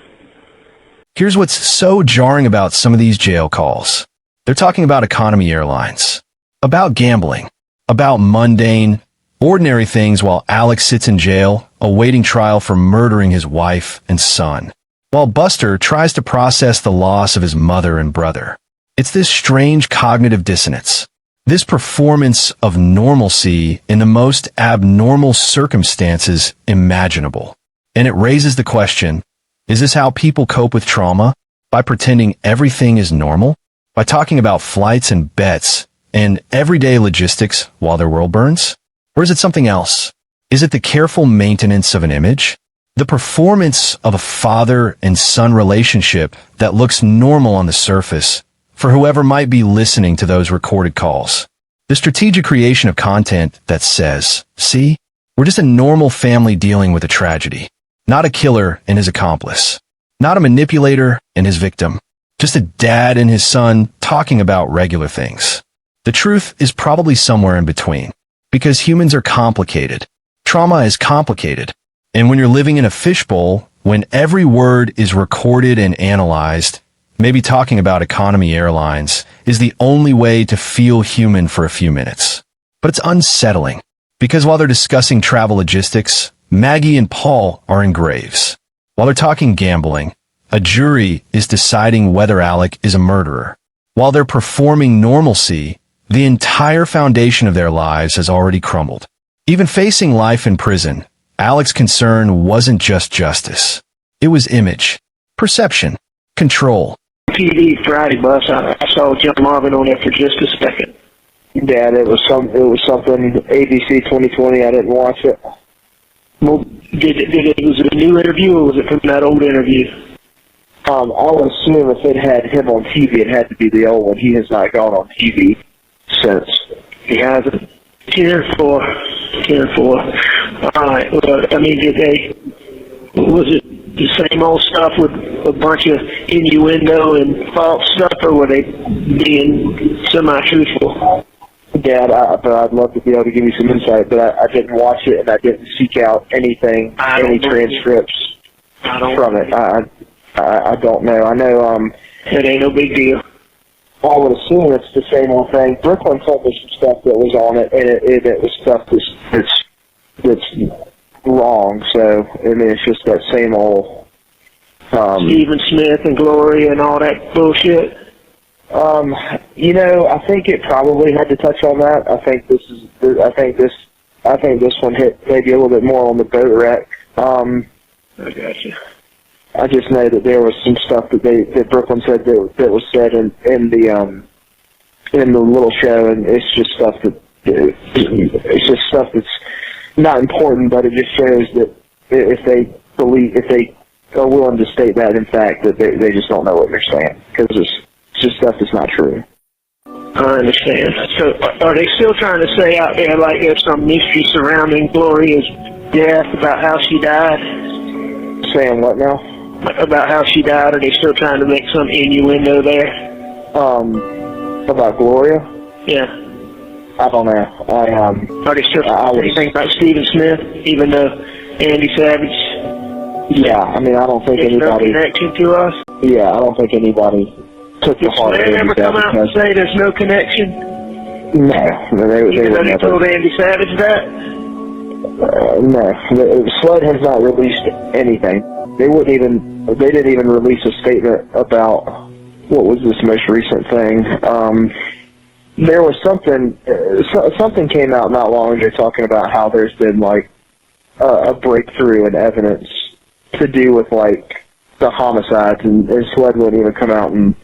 Here's what's so jarring about some of these jail calls. They're talking about economy airlines, about gambling, about mundane, ordinary things while Alex sits in jail, awaiting trial for murdering his wife and son, while Buster tries to process the loss of his mother and brother. It's this strange cognitive dissonance, this performance of normalcy in the most abnormal circumstances imaginable. And it raises the question, is this how people cope with trauma? By pretending everything is normal? By talking about flights and bets and everyday logistics while their world burns? Or is it something else? Is it the careful maintenance of an image? The performance of a father and son relationship that looks normal on the surface for whoever might be listening to those recorded calls. The strategic creation of content that says, see, we're just a normal family dealing with a tragedy. Not a killer and his accomplice. Not a manipulator and his victim. Just a dad and his son talking about regular things. The truth is probably somewhere in between. Because humans are complicated. Trauma is complicated. And when you're living in a fishbowl, when every word is recorded and analyzed, maybe talking about economy airlines is the only way to feel human for a few minutes. But it's unsettling. Because while they're discussing travel logistics, Maggie and Paul are in graves. While they're talking gambling, a jury is deciding whether Alec is a murderer. While they're performing normalcy, The entire foundation of their lives has already crumbled. Even facing life in prison, Alec's concern wasn't just justice. It was image, perception, control. TV Friday bus. I saw John Marvin on there for just a second. Dad, it was something ABC 2020. I didn't watch it. Well, was it a new interview or was it from that old interview? I would assume if it had him on TV, it had to be the old one. He has not gone on TV since. He hasn't. 10-4. All right. Well, I mean, was it the same old stuff with a bunch of innuendo and false stuff, or were they being semi-truthful? Dad, I'd love to be able to give you some insight, but I didn't watch it and I didn't seek out any transcripts from it. I don't know. I know. It ain't no big deal. I would assume it's the same old thing. Brooklyn told me some stuff that was on it, and it was stuff that's wrong. So I mean, it's just that same old. Stephen Smith and Gloria and all that bullshit. I think it probably had to touch on that. I think this one hit maybe a little bit more on the boat wreck. I gotcha. I just know that there was some stuff that Brooklyn said that was said in the little show, and it's just stuff that's not important, but it just shows that if they are willing to state that in fact, that they just don't know what they're saying, because it's just stuff that's not true. I understand. So are they still trying to say out there like there's some mystery surrounding Gloria's death, about how she died? Saying what now? About how she died? Are they still trying to make some innuendo there? About Gloria? Yeah. I don't know. Are they still saying anything about Stephen Smith, even though Andy Savage? Yeah, I mean, I don't think anybody. No connection to us? Yeah, I don't think anybody took the heart of Did Slam ever come out and say there's no connection? No, they Even though would he never. told Andy Savage that? No, Sled has not released anything. They didn't even release a statement about what was this most recent thing. There was something came out not long ago talking about how there's been like a breakthrough in evidence to do with like the homicides, and Sled wouldn't even come out and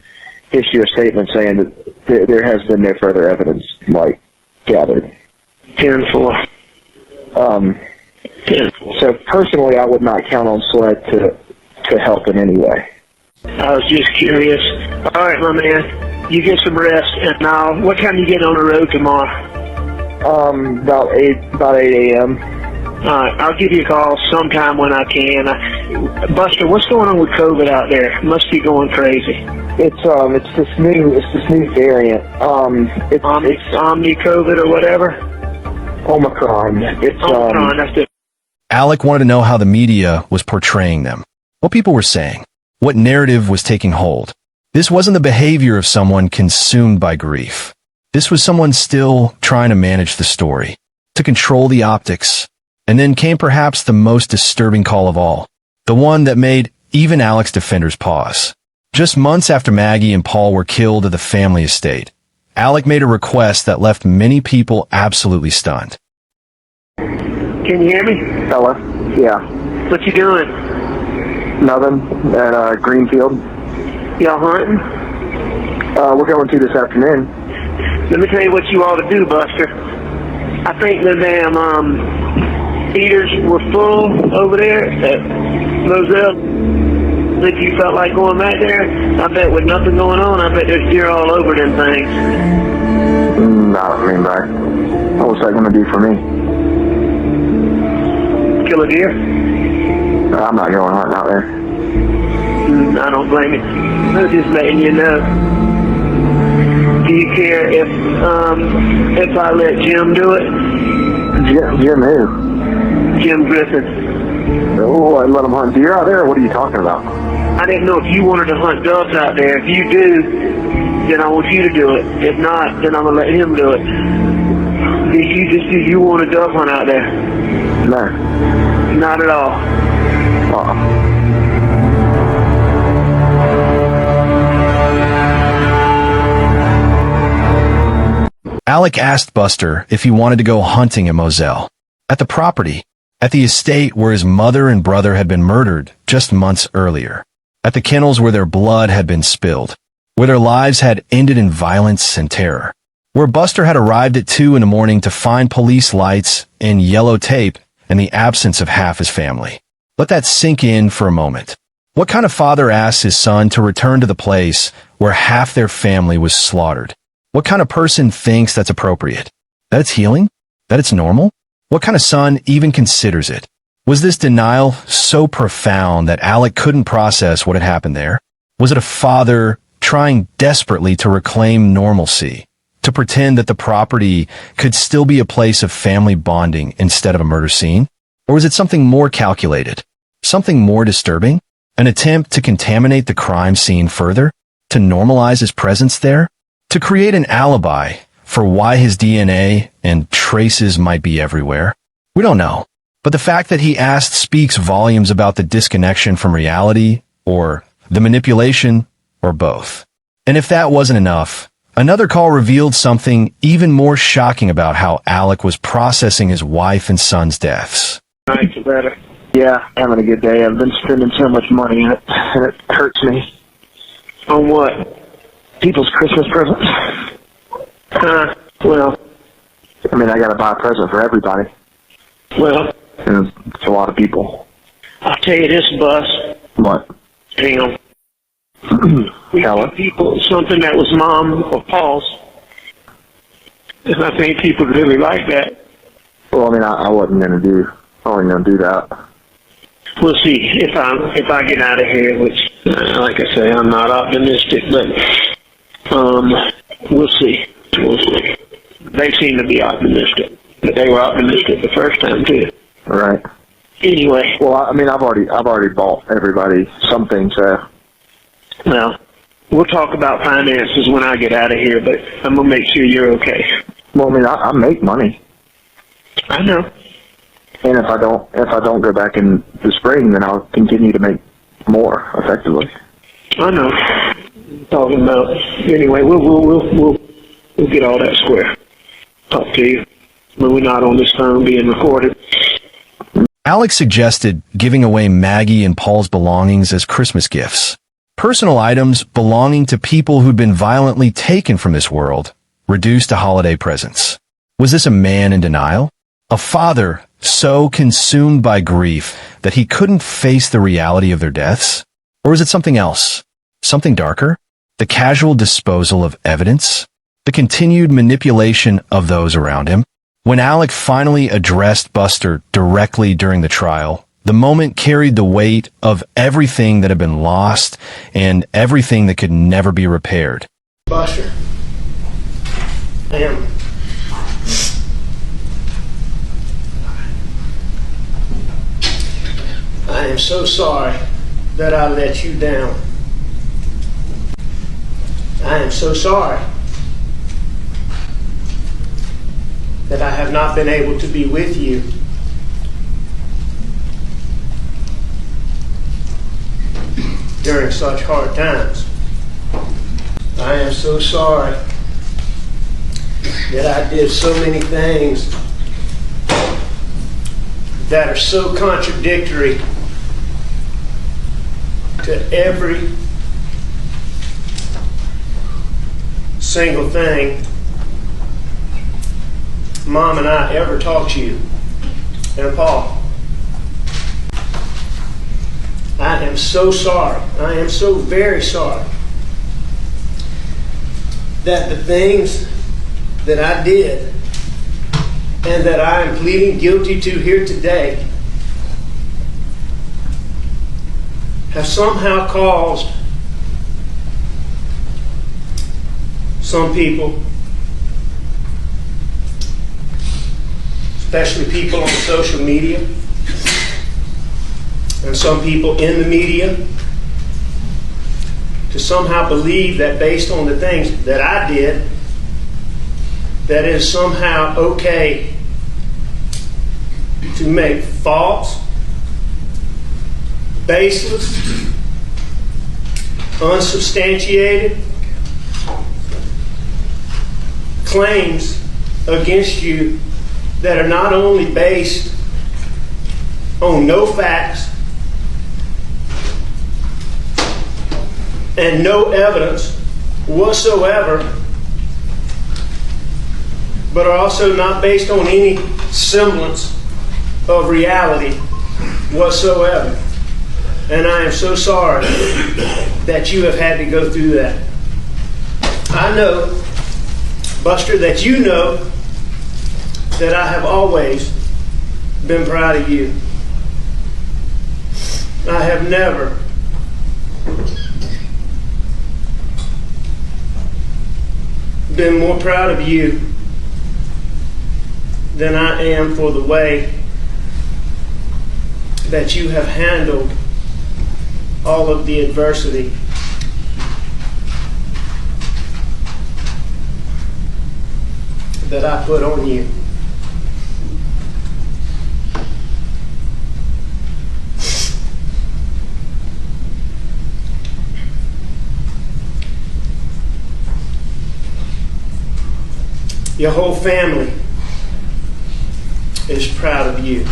issue a statement saying that there has been no further evidence like gathered. 10-4. So personally, I would not count on Sled to help in any way. I was just curious. All right, my man. You get some rest, and what time you get on the road tomorrow? About 8 a.m. All right, I'll give you a call sometime when I can. Buster, what's going on with COVID out there? It must be going crazy. It's this new variant. It's Omni COVID or whatever. Omicron. Omicron. That's it. Alec wanted to know how the media was portraying them, what people were saying, what narrative was taking hold. This wasn't the behavior of someone consumed by grief. This was someone still trying to manage the story, to control the optics. And then came perhaps the most disturbing call of all, the one that made even Alec's defenders pause. Just months after Maggie and Paul were killed at the family estate, Alec made a request that left many people absolutely stunned. Can you hear me? Hello? Yeah. What you doing? Nothing. At Greenfield. Y'all hunting? We're going to this afternoon. Let me tell you what you ought to do, Buster. I think the damn feeders were full over there at Moselle. If you felt like going back there, I bet with nothing going on, I bet there's deer all over them things. Not coming back. What's that going to do for me? Kill a deer? I'm not going hunting out there. I don't blame you. I was just letting you know. Do you care if I let Jim do it? Jim who? Jim Griffin. Oh, I let him hunt deer out there? Or what are you talking about? I didn't know if you wanted to hunt doves out there. If you do, then I want you to do it. If not, then I'm going to let him do it. Do you want a dove hunt out there? No. Not at all. Alec asked Buster if he wanted to go hunting at Moselle, at the property, at the estate where his mother and brother had been murdered just months earlier, at the kennels where their blood had been spilled, where their lives had ended in violence and terror, where Buster had arrived at 2 a.m. to find police lights and yellow tape and the absence of half his family. Let that sink in for a moment. What kind of father asks his son to return to the place where half their family was slaughtered? What kind of person thinks that's appropriate? That it's healing? That it's normal? What kind of son even considers it? Was this denial so profound that Alec couldn't process what had happened there? Was it a father trying desperately to reclaim normalcy, to pretend that the property could still be a place of family bonding instead of a murder scene? Or was it something more calculated, something more disturbing? An attempt to contaminate the crime scene further? To normalize his presence there? To create an alibi for why his DNA and traces might be everywhere? We don't know. But the fact that he asked speaks volumes about the disconnection from reality, or the manipulation, or both. And if that wasn't enough, another call revealed something even more shocking about how Alec was processing his wife and son's deaths. Nights are better. Yeah, having a good day. I've been spending so much money and it hurts me. On what? People's Christmas presents. Well, I mean, I gotta buy a present for everybody. well, And it's a lot of people. I'll tell you this, Bus. What? Hang on. We got people something that was Mom or Paul's, and I think people really like that. Well, I mean, I wasn't gonna do that. We'll see if I get out of here, which, like I say, I'm not optimistic, but we'll see. We'll see. They seem to be optimistic, but they were optimistic the first time too. All right. Anyway, Well, I mean, I've already bought everybody something, so. well, we'll talk about finances when I get out of here, but I'm gonna make sure you're okay. Well, I mean, I make money, I know. and if I don't go back in the spring, then I'll continue to make more effectively. I know. Talking about anyway, we'll get all that square. Talk to you when we're not on this phone being recorded. Alex suggested giving away Maggie and Paul's belongings as Christmas gifts. Personal items belonging to people who'd been violently taken from this world, reduced to holiday presents. Was this a man in denial? A father so consumed by grief that he couldn't face the reality of their deaths? Or was it something else? Something darker? The casual disposal of evidence? The continued manipulation of those around him? When Alec finally addressed Buster directly during the trial, the moment carried the weight of everything that had been lost and everything that could never be repaired. Buster, I am so sorry that I let you down. I am so sorry that I have not been able to be with you. During such hard times. I am so sorry that I did so many things that are so contradictory to every single thing Mom and I ever taught you. And Paul, I am so sorry. I am so very sorry that the things that I did and that I am pleading guilty to here today have somehow caused some people, especially people on social media, and some people in the media, to somehow believe that based on the things that I did, that it is somehow okay to make false, baseless, unsubstantiated claims against you that are not only based on no facts and no evidence whatsoever, but are also not based on any semblance of reality whatsoever. And I am so sorry that you have had to go through that. I know, Buster, that you know that I have always been proud of you. I have never been more proud of you than I am for the way that you have handled all of the adversity that I put on you. Your whole family is proud of you.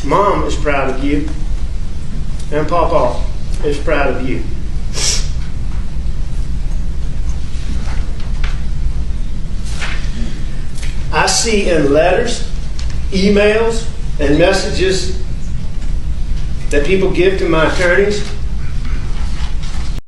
Mom is proud of you, and Papa is proud of you. I see in letters, emails, and messages that people give to my attorneys.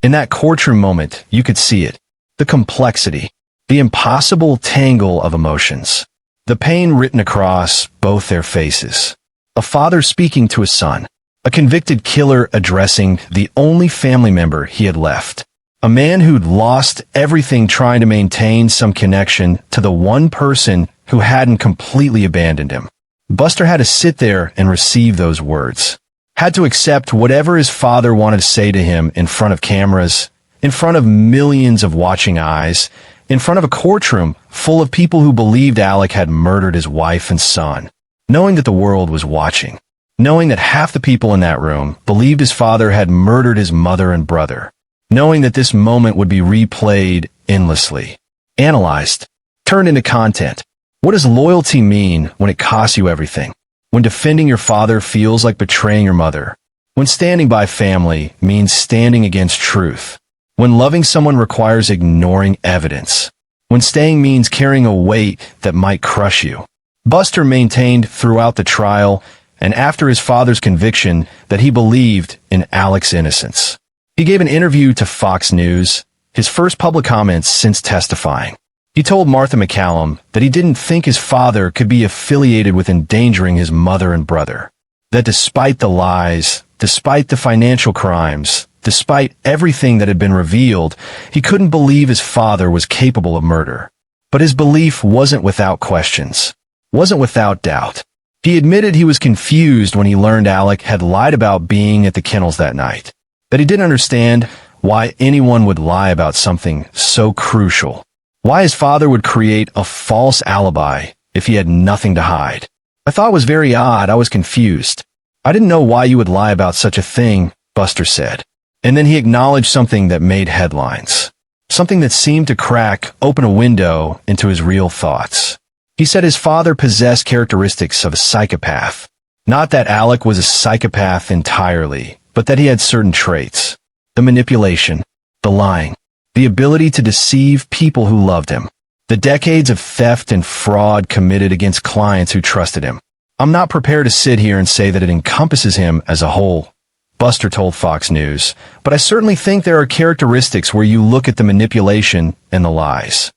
In that courtroom moment, you could see it. The complexity, the impossible tangle of emotions, the pain written across both their faces. A father speaking to his son, a convicted killer addressing the only family member he had left, a man who'd lost everything trying to maintain some connection to the one person who hadn't completely abandoned him. Buster had to sit there and receive those words, had to accept whatever his father wanted to say to him in front of cameras, in front of millions of watching eyes, in front of a courtroom full of people who believed Alec had murdered his wife and son. Knowing that the world was watching, knowing that half the people in that room believed his father had murdered his mother and brother, knowing that this moment would be replayed endlessly, analyzed, turned into content. What does loyalty mean when it costs you everything? When defending your father feels like betraying your mother? When standing by family means standing against truth? When loving someone requires ignoring evidence? When staying means carrying a weight that might crush you? Buster maintained throughout the trial and after his father's conviction that he believed in Alec's innocence. He gave an interview to Fox News, his first public comments since testifying. He told Martha McCallum that he didn't think his father could be affiliated with endangering his mother and brother. That despite the lies, despite the financial crimes, despite everything that had been revealed, he couldn't believe his father was capable of murder. But his belief wasn't without questions. Wasn't without doubt. He admitted he was confused when he learned Alec had lied about being at the kennels that night. That he didn't understand why anyone would lie about something so crucial. Why his father would create a false alibi if he had nothing to hide. I thought it was very odd. I was confused. I didn't know why you would lie about such a thing, Buster said. And then he acknowledged something that made headlines. Something that seemed to crack open a window into his real thoughts. He said his father possessed characteristics of a psychopath. Not that Alec was a psychopath entirely, but that he had certain traits. The manipulation, the lying, the ability to deceive people who loved him, the decades of theft and fraud committed against clients who trusted him. I'm not prepared to sit here and say that it encompasses him as a whole, Buster told Fox News, but I certainly think there are characteristics where you look at the manipulation and the lies.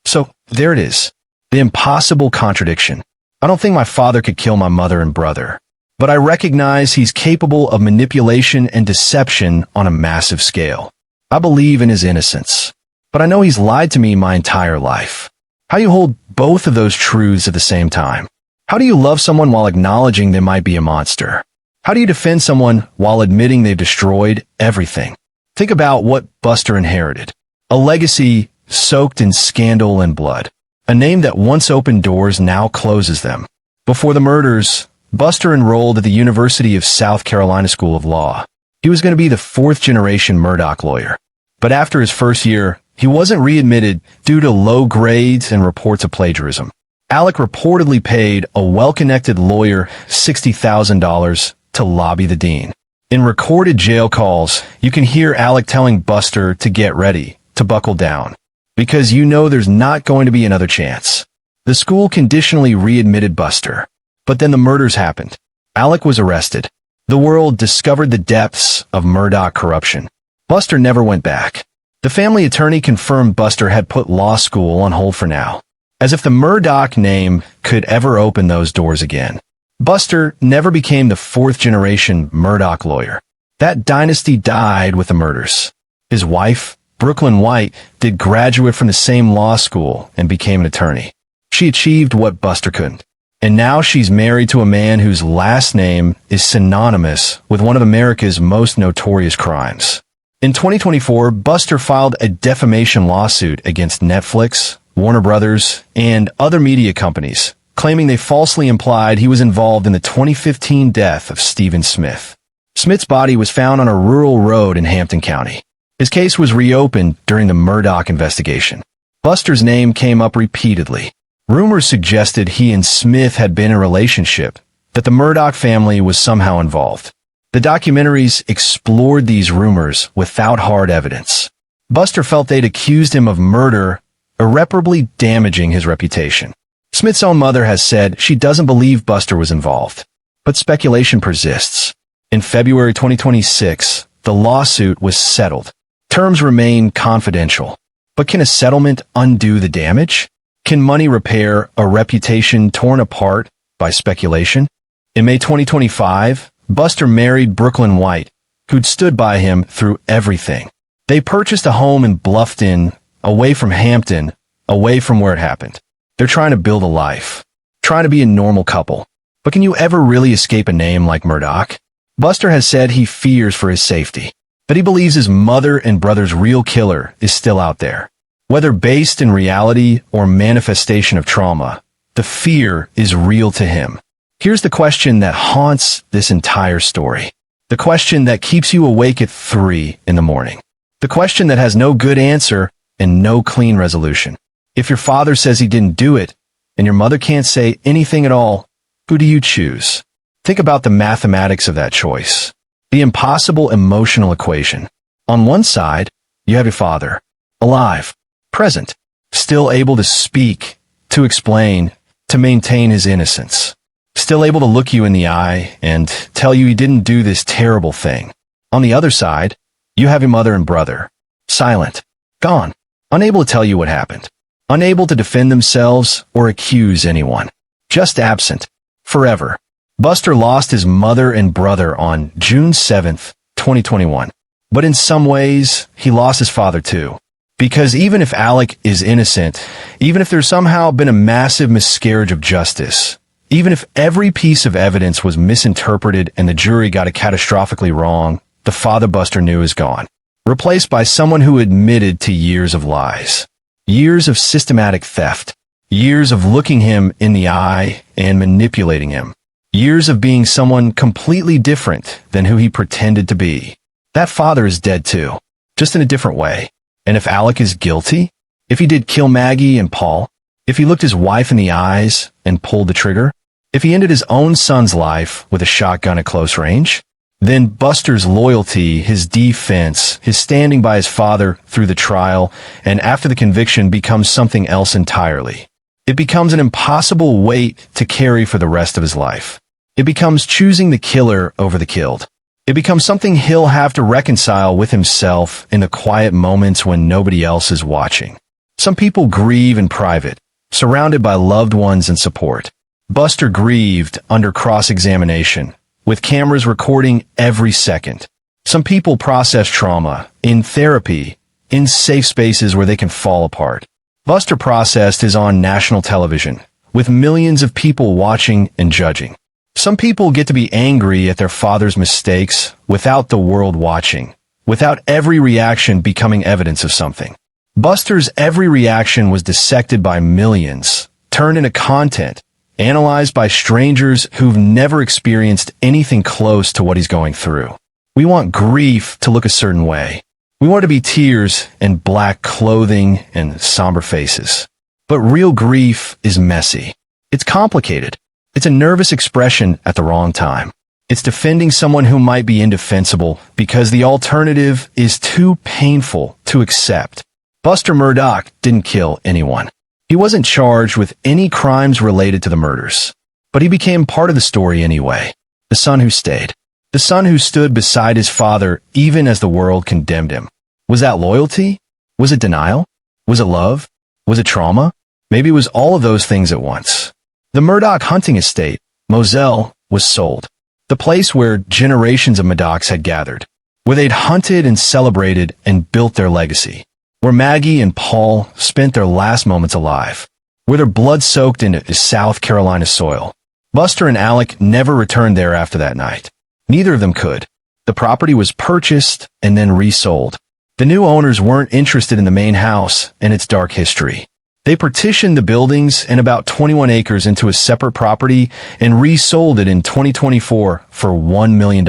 So, there it is. The impossible contradiction. I don't think my father could kill my mother and brother, but I recognize he's capable of manipulation and deception on a massive scale. I believe in his innocence, but I know he's lied to me my entire life. How do you hold both of those truths at the same time? How do you love someone while acknowledging they might be a monster? How do you defend someone while admitting they've destroyed everything? Think about what Buster inherited. A legacy soaked in scandal and blood. A name that once opened doors now closes them. Before the murders, Buster enrolled at the University of South Carolina School of Law. He was going to be the fourth-generation Murdaugh lawyer. But after his first year, he wasn't readmitted due to low grades and reports of plagiarism. Alec reportedly paid a well-connected lawyer $60,000 to lobby the dean. In recorded jail calls, you can hear Alec telling Buster to get ready, to buckle down, because you know there's not going to be another chance. The school conditionally readmitted Buster. But then the murders happened. Alec was arrested. The world discovered the depths of Murdaugh corruption. Buster never went back. The family attorney confirmed Buster had put law school on hold for now, as if the Murdaugh name could ever open those doors again. Buster never became the fourth-generation Murdaugh lawyer. That dynasty died with the murders. His wife, Brooklyn White, did graduate from the same law school and became an attorney. She achieved what Buster couldn't. And now she's married to a man whose last name is synonymous with one of America's most notorious crimes. In 2024, Buster filed a defamation lawsuit against Netflix, Warner Brothers, and other media companies, claiming they falsely implied he was involved in the 2015 death of Stephen Smith. Smith's body was found on a rural road in Hampton County. His case was reopened during the Murdaugh investigation. Buster's name came up repeatedly. Rumors suggested he and Smith had been in a relationship, that the Murdaugh family was somehow involved. The documentaries explored these rumors without hard evidence. Buster felt they'd accused him of murder, irreparably damaging his reputation. Smith's own mother has said she doesn't believe Buster was involved, but speculation persists. In February 2026, the lawsuit was settled. Terms remain confidential. But can a settlement undo the damage? Can money repair a reputation torn apart by speculation? In May 2025, Buster married Brooklyn White, who'd stood by him through everything. They purchased a home in Bluffton, away from Hampton, away from where it happened. They're trying to build a life, trying to be a normal couple. But can you ever really escape a name like Murdaugh? Buster has said he fears for his safety, that he believes his mother and brother's real killer is still out there. Whether based in reality or manifestation of trauma, the fear is real to him. Here's the question that haunts this entire story. The question that keeps you awake at 3 in the morning. The question that has no good answer and no clean resolution. If your father says he didn't do it, and your mother can't say anything at all, who do you choose? Think about the mathematics of that choice. The impossible emotional equation. On one side, you have your father, alive, present, still able to speak, to explain, to maintain his innocence. Still able to look you in the eye and tell you he didn't do this terrible thing. On the other side, you have your mother and brother, silent, gone, unable to tell you what happened, unable to defend themselves or accuse anyone, just absent, forever. Buster lost his mother and brother on June 7th, 2021. But in some ways, he lost his father too. Because even if Alec is innocent, even if there's somehow been a massive miscarriage of justice, even if every piece of evidence was misinterpreted and the jury got it catastrophically wrong, the father Buster knew is gone, replaced by someone who admitted to years of lies, years of systematic theft, years of looking him in the eye and manipulating him, years of being someone completely different than who he pretended to be. That father is dead too, just in a different way. And if Alec is guilty, if he did kill Maggie and Paul, if he looked his wife in the eyes and pulled the trigger, if he ended his own son's life with a shotgun at close range, then Buster's loyalty, his defense, his standing by his father through the trial and after the conviction becomes something else entirely. It becomes an impossible weight to carry for the rest of his life. It becomes choosing the killer over the killed. It becomes something he'll have to reconcile with himself in the quiet moments when nobody else is watching. Some people grieve in private, surrounded by loved ones and support. Buster grieved under cross-examination, with cameras recording every second. Some people process trauma in therapy, in safe spaces where they can fall apart. Buster processed his on national television, with millions of people watching and judging. Some people get to be angry at their father's mistakes without the world watching, without every reaction becoming evidence of something. Buster's every reaction was dissected by millions, turned into content, analyzed by strangers who've never experienced anything close to what he's going through. We want grief to look a certain way. We want it to be tears and black clothing and somber faces. But real grief is messy. It's complicated. It's a nervous expression at the wrong time. It's defending someone who might be indefensible because the alternative is too painful to accept. Buster Murdaugh didn't kill anyone. He wasn't charged with any crimes related to the murders. But he became part of the story anyway. The son who stayed. The son who stood beside his father even as the world condemned him. Was that loyalty? Was it denial? Was it love? Was it trauma? Maybe it was all of those things at once. The Murdaugh hunting estate, Moselle, was sold. The place where generations of Murdaughs had gathered. Where they'd hunted and celebrated and built their legacy. Where Maggie and Paul spent their last moments alive. Where their blood soaked into South Carolina soil. Buster and Alec never returned there after that night. Neither of them could. The property was purchased and then resold. The new owners weren't interested in the main house and its dark history. They partitioned the buildings and about 21 acres into a separate property and resold it in 2024 for $1 million,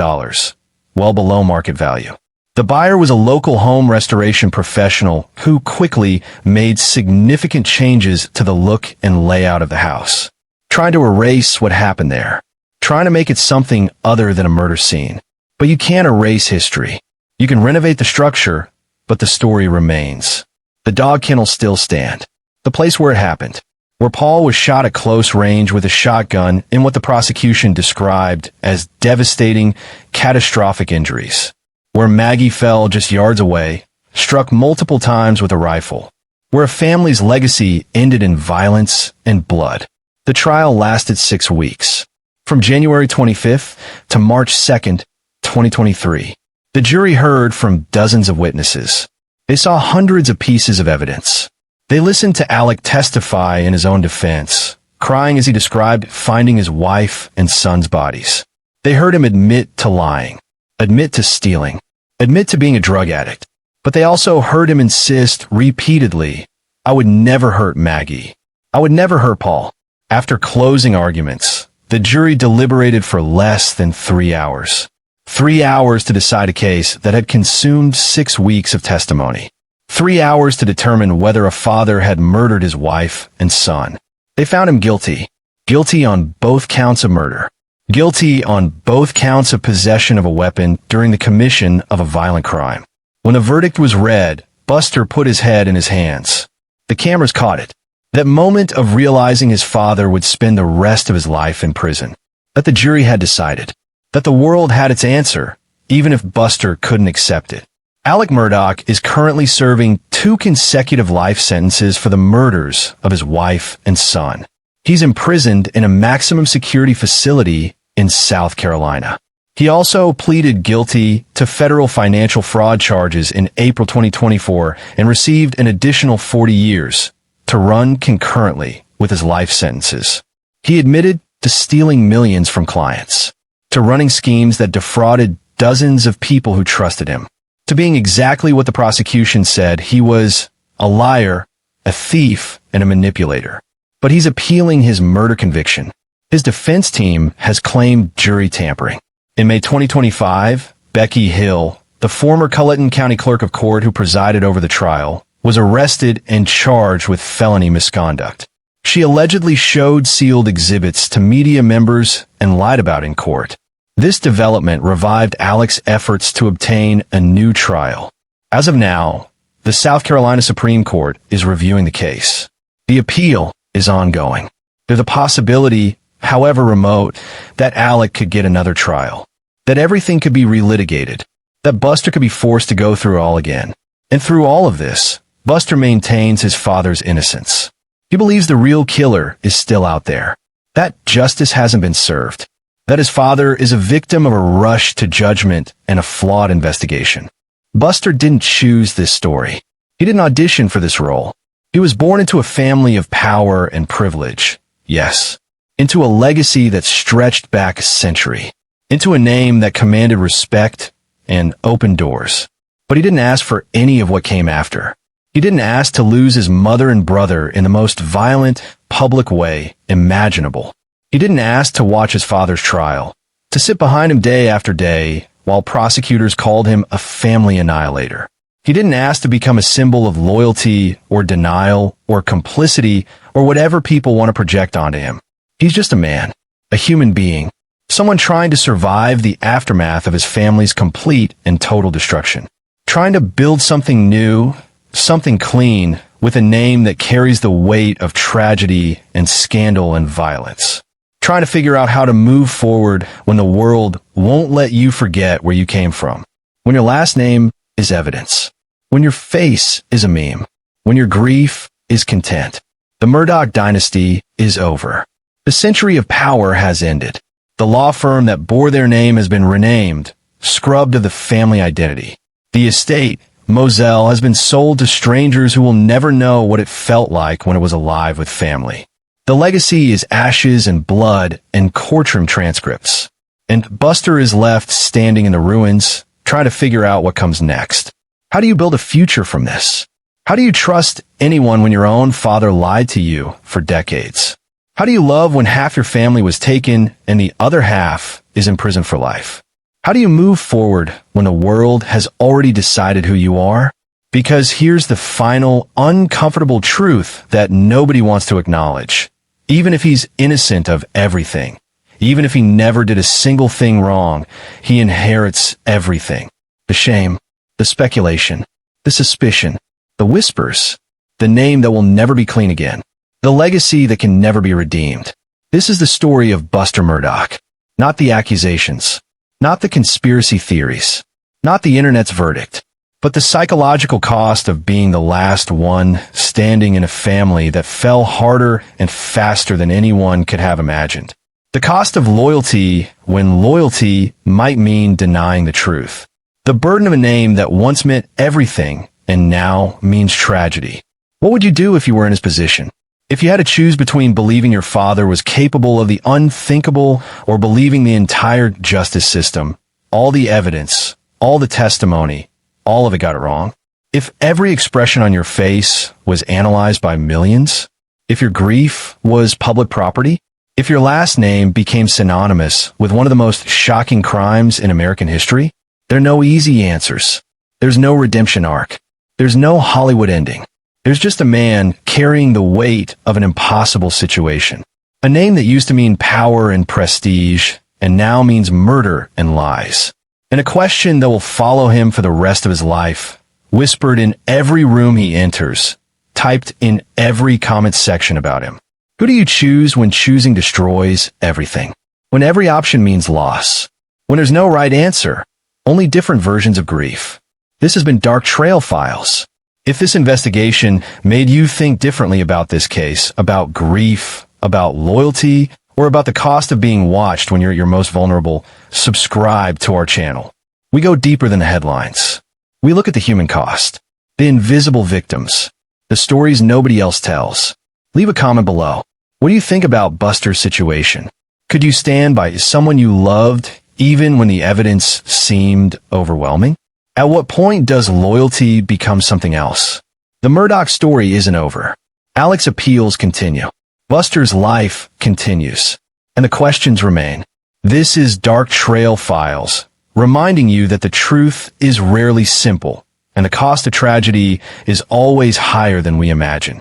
well below market value. The buyer was a local home restoration professional who quickly made significant changes to the look and layout of the house, trying to erase what happened there, trying to make it something other than a murder scene. But you can't erase history. You can renovate the structure, but the story remains. The dog kennels still stand. The place where it happened, where Paul was shot at close range with a shotgun in what the prosecution described as devastating, catastrophic injuries, where Maggie fell just yards away, struck multiple times with a rifle, where a family's legacy ended in violence and blood. The trial lasted 6 weeks, from January 25th to March 2nd, 2023. The jury heard from dozens of witnesses. They saw hundreds of pieces of evidence. They listened to Alec testify in his own defense, crying as he described finding his wife and son's bodies. They heard him admit to lying, admit to stealing, admit to being a drug addict. But they also heard him insist repeatedly, "I would never hurt Maggie. I would never hurt Paul." After closing arguments, the jury deliberated for less than 3 hours. 3 hours to decide a case that had consumed 6 weeks of testimony. 3 hours to determine whether a father had murdered his wife and son. They found him guilty. Guilty on both counts of murder. Guilty on both counts of possession of a weapon during the commission of a violent crime. When the verdict was read, Buster put his head in his hands. The cameras caught it. That moment of realizing his father would spend the rest of his life in prison. That the jury had decided. That the world had its answer, even if Buster couldn't accept it. Alec Murdaugh is currently serving 2 consecutive life sentences for the murders of his wife and son. He's imprisoned in a maximum security facility in South Carolina. He also pleaded guilty to federal financial fraud charges in April 2024 and received an additional 40 years to run concurrently with his life sentences. He admitted to stealing millions from clients, to running schemes that defrauded dozens of people who trusted him, to being exactly what the prosecution said. He was a liar, a thief, and a manipulator. But he's appealing his murder conviction. His defense team has claimed jury tampering. In May 2025, Becky Hill, the former Colleton County Clerk of Court who presided over the trial, was arrested and charged with felony misconduct. She allegedly showed sealed exhibits to media members and lied about in court. This development revived Alec's efforts to obtain a new trial. As of now, the South Carolina Supreme Court is reviewing the case. The appeal is ongoing. There's a possibility, however remote, that Alec could get another trial, that everything could be relitigated, that Buster could be forced to go through it all again. And through all of this, Buster maintains his father's innocence. He believes the real killer is still out there, that justice hasn't been served, that his father is a victim of a rush to judgment and a flawed investigation. Buster didn't choose this story. He didn't audition for this role. He was born into a family of power and privilege. Yes, into a legacy that stretched back a century, into a name that commanded respect and opened doors. But he didn't ask for any of what came after. He didn't ask to lose his mother and brother in the most violent, public way imaginable. He didn't ask to watch his father's trial, to sit behind him day after day, while prosecutors called him a family annihilator. He didn't ask to become a symbol of loyalty or denial or complicity or whatever people want to project onto him. He's just a man, a human being, someone trying to survive the aftermath of his family's complete and total destruction. Trying to build something new, something clean, with a name that carries the weight of tragedy and scandal and violence. Trying to figure out how to move forward when the world won't let you forget where you came from. When your last name is evidence. When your face is a meme. When your grief is content. The Murdaugh dynasty is over. The century of power has ended. The law firm that bore their name has been renamed, scrubbed of the family identity. The estate, Moselle, has been sold to strangers who will never know what it felt like when it was alive with family. The legacy is ashes and blood and courtroom transcripts. And Buster is left standing in the ruins, trying to figure out what comes next. How do you build a future from this? How do you trust anyone when your own father lied to you for decades? How do you love when half your family was taken and the other half is in prison for life? How do you move forward when the world has already decided who you are? Because here's the final, uncomfortable truth that nobody wants to acknowledge. Even if he's innocent of everything, even if he never did a single thing wrong, he inherits everything. The shame, the speculation, the suspicion, the whispers, the name that will never be clean again, the legacy that can never be redeemed. This is the story of Buster Murdaugh, not the accusations. Not the conspiracy theories, not the internet's verdict, but the psychological cost of being the last one standing in a family that fell harder and faster than anyone could have imagined. The cost of loyalty when loyalty might mean denying the truth. The burden of a name that once meant everything and now means tragedy. What would you do if you were in his position? If you had to choose between believing your father was capable of the unthinkable or believing the entire justice system, all the evidence, all the testimony, all of it got it wrong. If every expression on your face was analyzed by millions, if your grief was public property, if your last name became synonymous with one of the most shocking crimes in American history, there are no easy answers. There's no redemption arc. There's no Hollywood ending. There's just a man carrying the weight of an impossible situation. A name that used to mean power and prestige, and now means murder and lies. And a question that will follow him for the rest of his life, whispered in every room he enters, typed in every comment section about him. Who do you choose when choosing destroys everything? When every option means loss? When there's no right answer, only different versions of grief? This has been Dark Trail Files. If this investigation made you think differently about this case, about grief, about loyalty, or about the cost of being watched when you're at your most vulnerable, subscribe to our channel. We go deeper than the headlines. We look at the human cost, the invisible victims, the stories nobody else tells. Leave a comment below. What do you think about Buster's situation? Could you stand by someone you loved even when the evidence seemed overwhelming? At what point does loyalty become something else? The Murdaugh story isn't over. Alex's appeals continue. Buster's life continues. And the questions remain. This is Dark Trail Files, reminding you that the truth is rarely simple, and the cost of tragedy is always higher than we imagine.